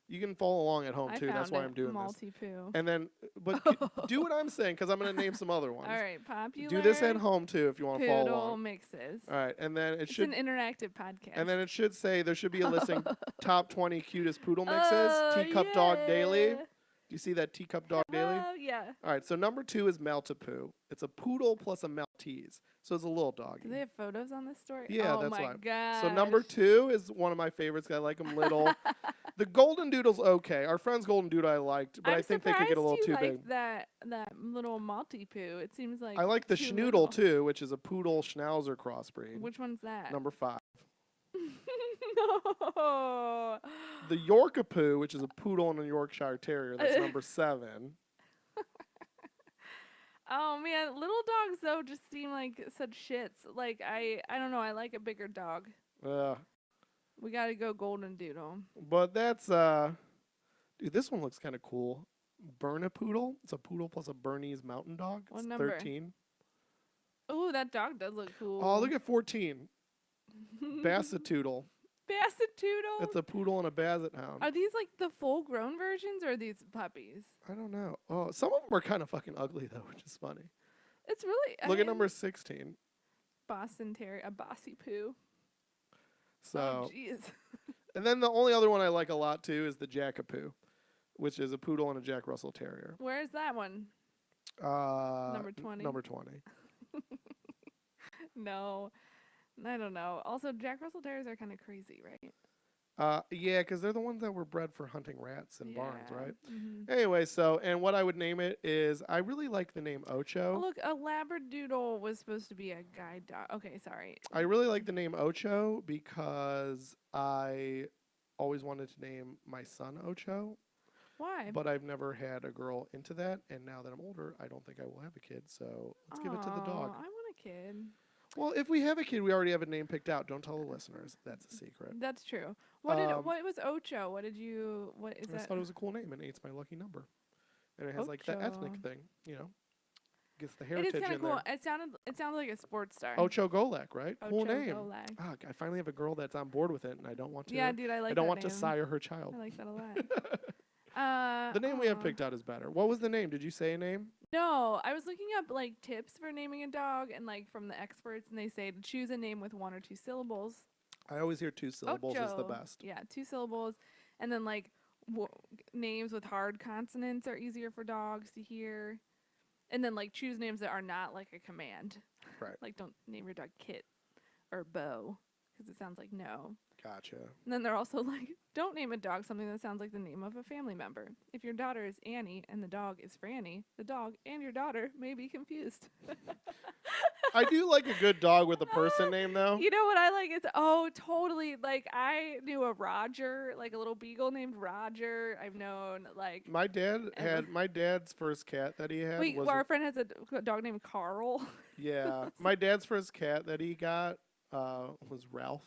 You can follow along at home too. That's why I'm doing Maltipoo. this. And then, but do what I'm saying because I'm going to name some other ones. All right, popular. Do this at home too if you want to follow along. Poodle mixes. All right, and then it's an interactive podcast. And then it should say there should be a listing top 20 cutest poodle mixes. Teacup Dog Daily. Do you see that Teacup Dog Daily? Oh, yeah. All right, so number 2 is Maltipoo. It's a poodle plus a Maltese. So it's a little doggy. Do they have photos on this story? Yeah, oh that's my why. God. So number 2 is one of my favorites. I like them little. The Golden Doodle's okay. Our friend's Golden Doodle I liked, but I think they could get a little too big. That little Maltipoo. It seems like I like the Schnoodle too, which is a poodle schnauzer crossbreed. Which one's that? Number 5. No. The Yorkapoo, which is a poodle and a Yorkshire Terrier, that's number 7. Oh man, little dogs though just seem like such shits. Like I don't know. I like a bigger dog. We gotta go Golden Doodle. But that's dude, this one looks kind of cool. Burnapoodle. It's a poodle plus a Bernese Mountain Dog. It's what number? 13. Oh, that dog does look cool. Oh, look at 14. Bassetoodle. Bassetoodle? It's a poodle and a basset hound. Are these like the full-grown versions or are these puppies? I don't know. Oh, some of them are kind of fucking ugly though, which is funny. It's really. Look at number 16. Boston Terrier, a bossy poo. So. Oh, jeez. And then the only other one I like a lot too is the Jackapoo, which is a poodle and a Jack Russell Terrier. Where's that one? Number 20. Number 20. No, I don't know. Also, Jack Russell Terriers are kind of crazy, right? Yeah, because they're the ones that were bred for hunting rats in barns, right? Mm-hmm. Anyway, and what I would name it is, I really like the name Ocho. Oh, look, a Labradoodle was supposed to be a guide dog. Okay, sorry. I really like the name Ocho because I always wanted to name my son Ocho. Why? But I've never had a girl into that, and now that I'm older, I don't think I will have a kid, so let's give it to the dog. I want a kid. Well, if we have a kid, we already have a name picked out. Don't tell the listeners. That's a secret. That's true. What was Ocho? What is that? I just thought it was a cool name, and 8's my lucky number. And it has like that ethnic thing, Gets the heritage in there. It is kind of cool. There. It sounded like a sports star. Ocho Golak, right? Ocho cool name. Golak. Ah, I finally have a girl that's on board with it, and I don't want to. Yeah, dude, I like. I don't that want name. to sire her child. I like that a lot. The name we have picked out is better. What was the name? Did you say a name? No, I was looking up like tips for naming a dog, and like from the experts, and they say to choose a name with 1 or 2 syllables. I always hear 2 syllables Ocho. is the best. Yeah, 2 syllables, and then like names with hard consonants are easier for dogs to hear, and then like choose names that are not like a command. Right. Like don't name your dog Kit or Bo because it sounds like no. Gotcha. And then they're also like, don't name a dog something that sounds like the name of a family member. If your daughter is Annie and the dog is Franny, the dog and your daughter may be confused. I do like a good dog with a person name, though. You know what I like? Totally. Like, I knew a Roger, like a little beagle named Roger. I've known, like... My dad's first cat that he had was... our friend has a dog named Carl. Yeah. My dad's first cat that he got was Ralph.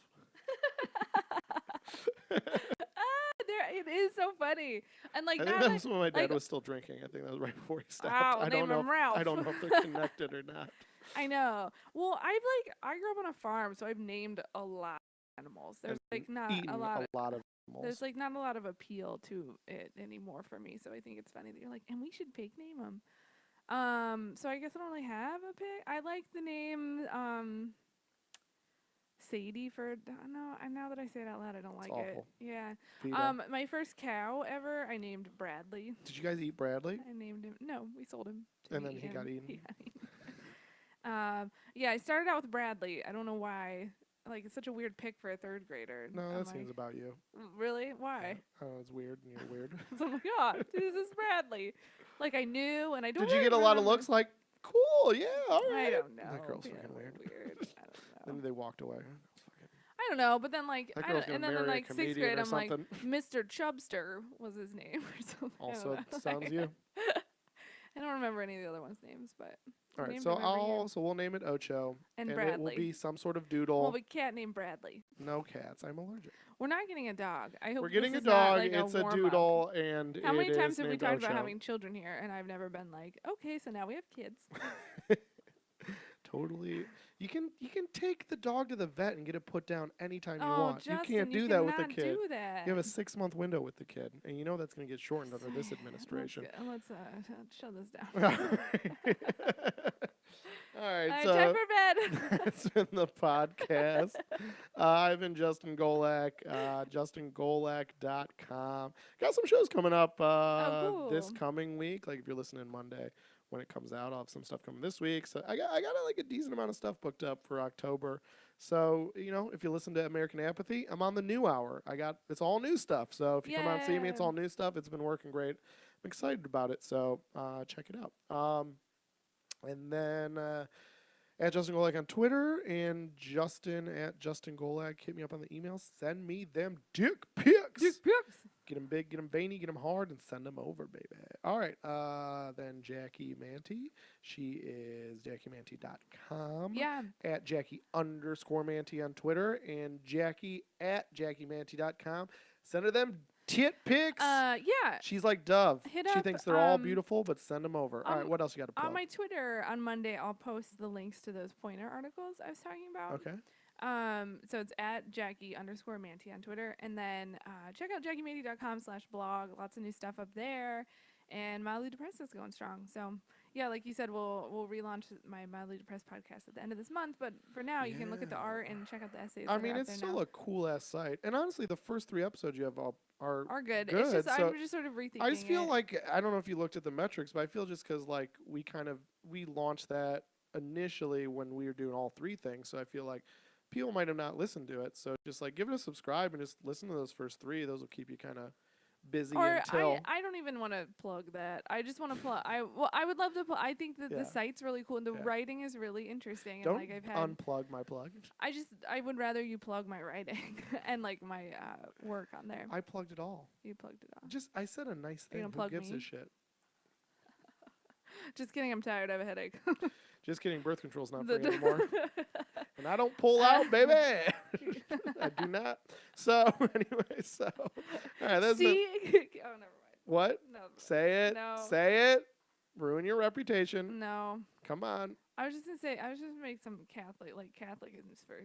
It is so funny, and like I think that was when my dad was still drinking. I think that was right before he stopped. I don't know. Ralph. I don't know if they're connected or not. I know. Well, I grew up on a farm, so I've named a lot of animals. There's like not a lot of animals. There's like not a lot of appeal to it anymore for me. So I think it's funny that you're like, and we should pig name them. So I guess I don't really have a pig. I like the name Sadie for now that I say it out loud, I don't like it. Yeah. My first cow ever, I named Bradley. Did you guys eat Bradley? I named him. No, we sold him. And then he got eaten. Yeah, I started out with Bradley. I don't know why. Like, it's such a weird pick for a 3rd grader. No, that seems about you. Really? Why? Oh, it's weird, and you're weird. So I'm like, oh, this is Bradley. Like, I knew, and I don't. Did you get a lot of looks like, cool, yeah, all right? I don't know. That girl's fucking weird. I don't know. Then they walked away. I don't know, but then like, and then in like 6th grade, I'm like, Mr. Chubster was his name or something. Also, sounds you. I don't remember any of the other ones' names, but. All right, so we'll name it Ocho, and Bradley. It will be some sort of doodle. Well, we can't name Bradley. No cats. I'm allergic. We're not getting a dog. I hope we're getting this a dog. Not, like, it's a doodle, and how many times have we talked Ocho. about having children here, and I've never been like, okay, so now we have kids. Totally. You can take the dog to the vet and get it put down anytime you want. Justin, you can't do that with the kid. Do that. You have a 6-month window with the kid, and you know that's going to get shortened under this administration. Let's shut this down. All right, so time for bed. That's been the podcast. I've been Justin Golak, JustinGolak.com. Got some shows coming up this coming week. Like if you're listening Monday when it comes out, I'll have some stuff coming this week. So I got like a decent amount of stuff booked up for October. So, if you listen to American Apathy, I'm on the new hour. It's all new stuff. So if you come out and see me, it's all new stuff. It's been working great. I'm excited about it. So check it out. And then at Justin Golak on Twitter and Justin at Justin Golak. Hit me up on the email. Send me them dick pics. Get them big, get them veiny, get them hard, and send them over, baby. All right. Then Jackie Manti. She is JackieManti.com. Yeah. At Jackie_Manti on Twitter. And Jackie at JackieManti.com. Send her them tit pics. Yeah. She's like Dove. Hit She up, thinks they're all beautiful, but send them over. All right, what else you got to plug? On my Twitter on Monday, I'll post the links to those pointer articles I was talking about. Okay. So it's at Jackie_Manti on Twitter. And then check out JackieManti.com/blog. Lots of new stuff up there. And Mildly Depressed is going strong. So, yeah, like you said, we'll relaunch my Mildly Depressed podcast at the end of this month. But for now, you can look at the art and check out the essays. I mean, it's still a cool-ass site. And honestly, the first 3 episodes you have are good. It's just, so I'm just sort of rethinking I just feel it. like, I don't know if you looked at the metrics, but I feel just because, like, we launched that initially when we were doing all 3 things. So I feel like people might have not listened to it. So just, like, give it a subscribe and just listen to those first 3. Those will keep you kind of busy until... I don't even want to plug that. I just want to plug... I would love to plug... I think that the site's really cool and the writing is really interesting. Don't and, like, I've had unplug my plug. I would rather you plug my writing and, like, my work on there. I plugged it all. You plugged it all. I said a nice thing. Who gives a shit? Just kidding. I'm tired. I have a headache. Just kidding. Birth control's not free anymore. And I don't pull out, baby. I do not. So, anyway, all right, that's oh, never mind. What? No. Say it. No. Say it. Ruin your reputation. No. Come on. I was just gonna make some Catholic is for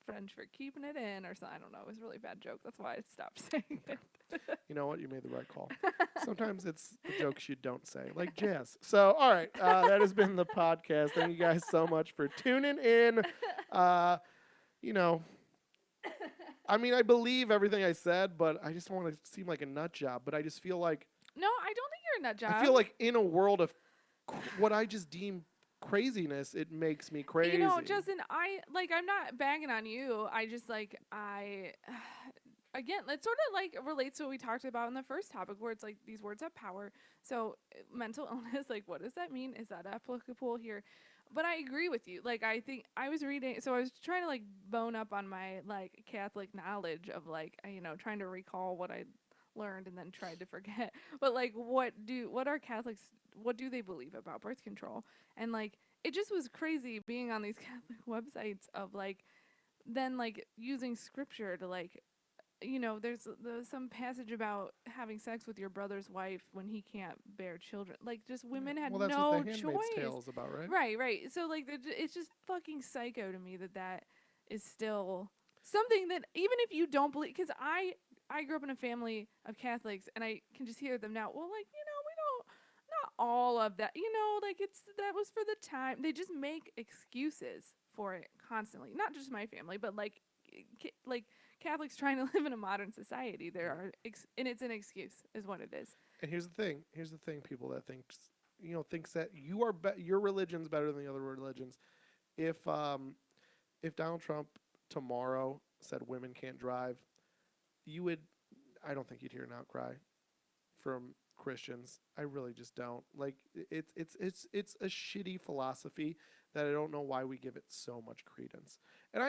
French for keeping it in or something. I don't know. It was a really bad joke. That's why I stopped saying it. You know what? You made the right call. Sometimes it's the jokes you don't say, like jazz. So, all right. That has been the podcast. Thank you guys so much for tuning in. You know, I mean, I believe everything I said, but I just don't want to seem like a nut job. But I just feel like... No, I don't think you're a nut job. I feel like in a world of what I just deem craziness, it makes me crazy. You know, Justin, I'm not bagging on you. I just again, it sort of like relates to what we talked about in the first topic, where it's like these words have power. So mental illness, like, what does that mean? Is that applicable here? But I agree with you. Like, I think I was reading, so I was trying to like bone up on my like Catholic knowledge of like, trying to recall what I learned and then tried to forget. But like, what do they believe about birth control? And like, it just was crazy being on these Catholic websites of like, then like using scripture to like, there's some passage about having sex with your brother's wife when he can't bear children. Like, just women had that's no what the Handmaid's choice. Tale is about, right? Right. So like, it's just fucking psycho to me that is still something that even if you don't believe, because I grew up in a family of Catholics and I can just hear them now. Well, like, we don't, not all of that, like that was for the time. They just make excuses for it constantly. Not just my family, but like Catholics trying to live in a modern society. There are, and it's an excuse, is what it is. And here's the thing, people that thinks that your religion's better than the other religions. If Donald Trump tomorrow said women can't drive, I don't think you'd hear an outcry from Christians. I really just don't. Like, it's a shitty philosophy that I don't know why we give it so much credence. And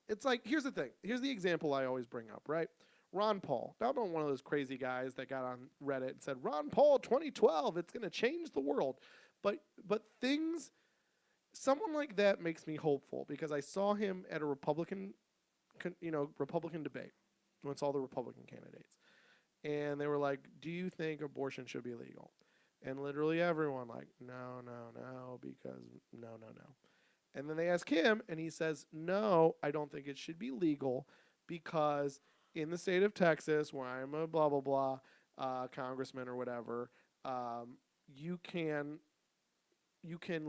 it's like, here's the thing. Here's the example I always bring up, right? Ron Paul. Not one of those crazy guys that got on Reddit and said, Ron Paul 2012, it's going to change the world. But someone like that makes me hopeful, because I saw him at a Republican debate when it's all the Republican candidates. And they were like, do you think abortion should be legal? And literally everyone like, no, because no. And then they ask him, and he says, no, I don't think it should be legal, because in the state of Texas, where I'm a blah, blah, blah, congressman or whatever, you can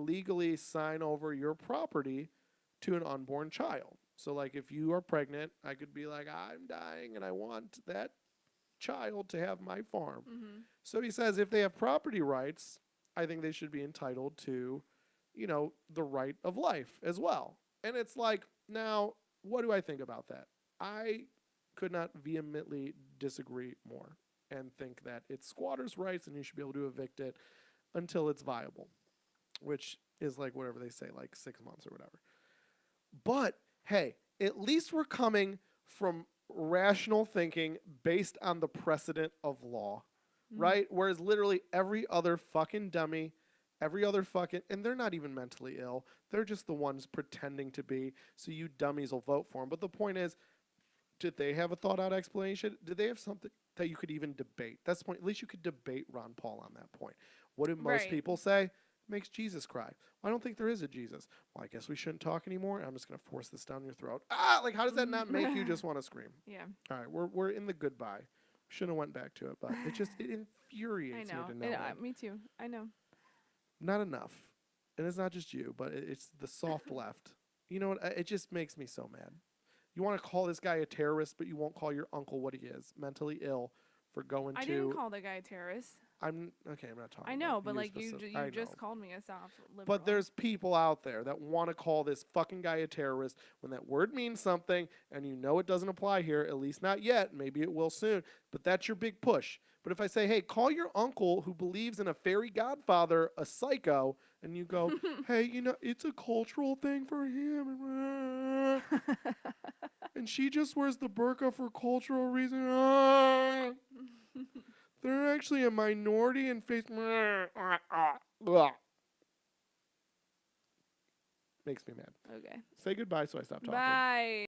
legally sign over your property to an unborn child. So, like, if you are pregnant, I could be like, I'm dying and I want that child to have my farm. Mm-hmm. So he says if they have property rights, I think they should be entitled to, the right of life as well. And it's like, now, what do I think about that? I could not vehemently disagree more and think that it's squatters' rights and you should be able to evict it until it's viable, which is like whatever they say, like 6 months or whatever. But hey, at least we're coming from rational thinking based on the precedent of law, right? Whereas literally every other fucking dummy, and they're not even mentally ill. They're just the ones pretending to be, so you dummies will vote for them. But the point is, Did they have a thought out explanation? Did they have something that you could even debate? That's the point. At least you could debate Ron Paul on that point. What do most people say? Makes Jesus cry. Well, I don't think there is a Jesus. Well, I guess we shouldn't talk anymore. I'm just going to force this down your throat. Like, how does that not make you just want to scream? Yeah. All right, we're in the goodbye. Shouldn't have went back to it, but it infuriates me to know it. Me too. I know. Not enough. And it's not just you, but it's the soft left. You know what? It just makes me so mad. You want to call this guy a terrorist, but you won't call your uncle what he is, mentally ill, for going to... I didn't call the guy a terrorist. I'm not talking I know, about but like you I just know. called me a soft liberal. But there's people out there that want to call this fucking guy a terrorist when that word means something, and you know it doesn't apply here, at least not yet. Maybe it will soon. But that's your big push. But if I say, hey, call your uncle who believes in a fairy godfather a psycho, and you go, hey, you know, it's a cultural thing for him. And she just wears the burqa for cultural reasons. They're actually a minority and face... Makes me mad. Okay. Say goodbye so I stop talking. Bye.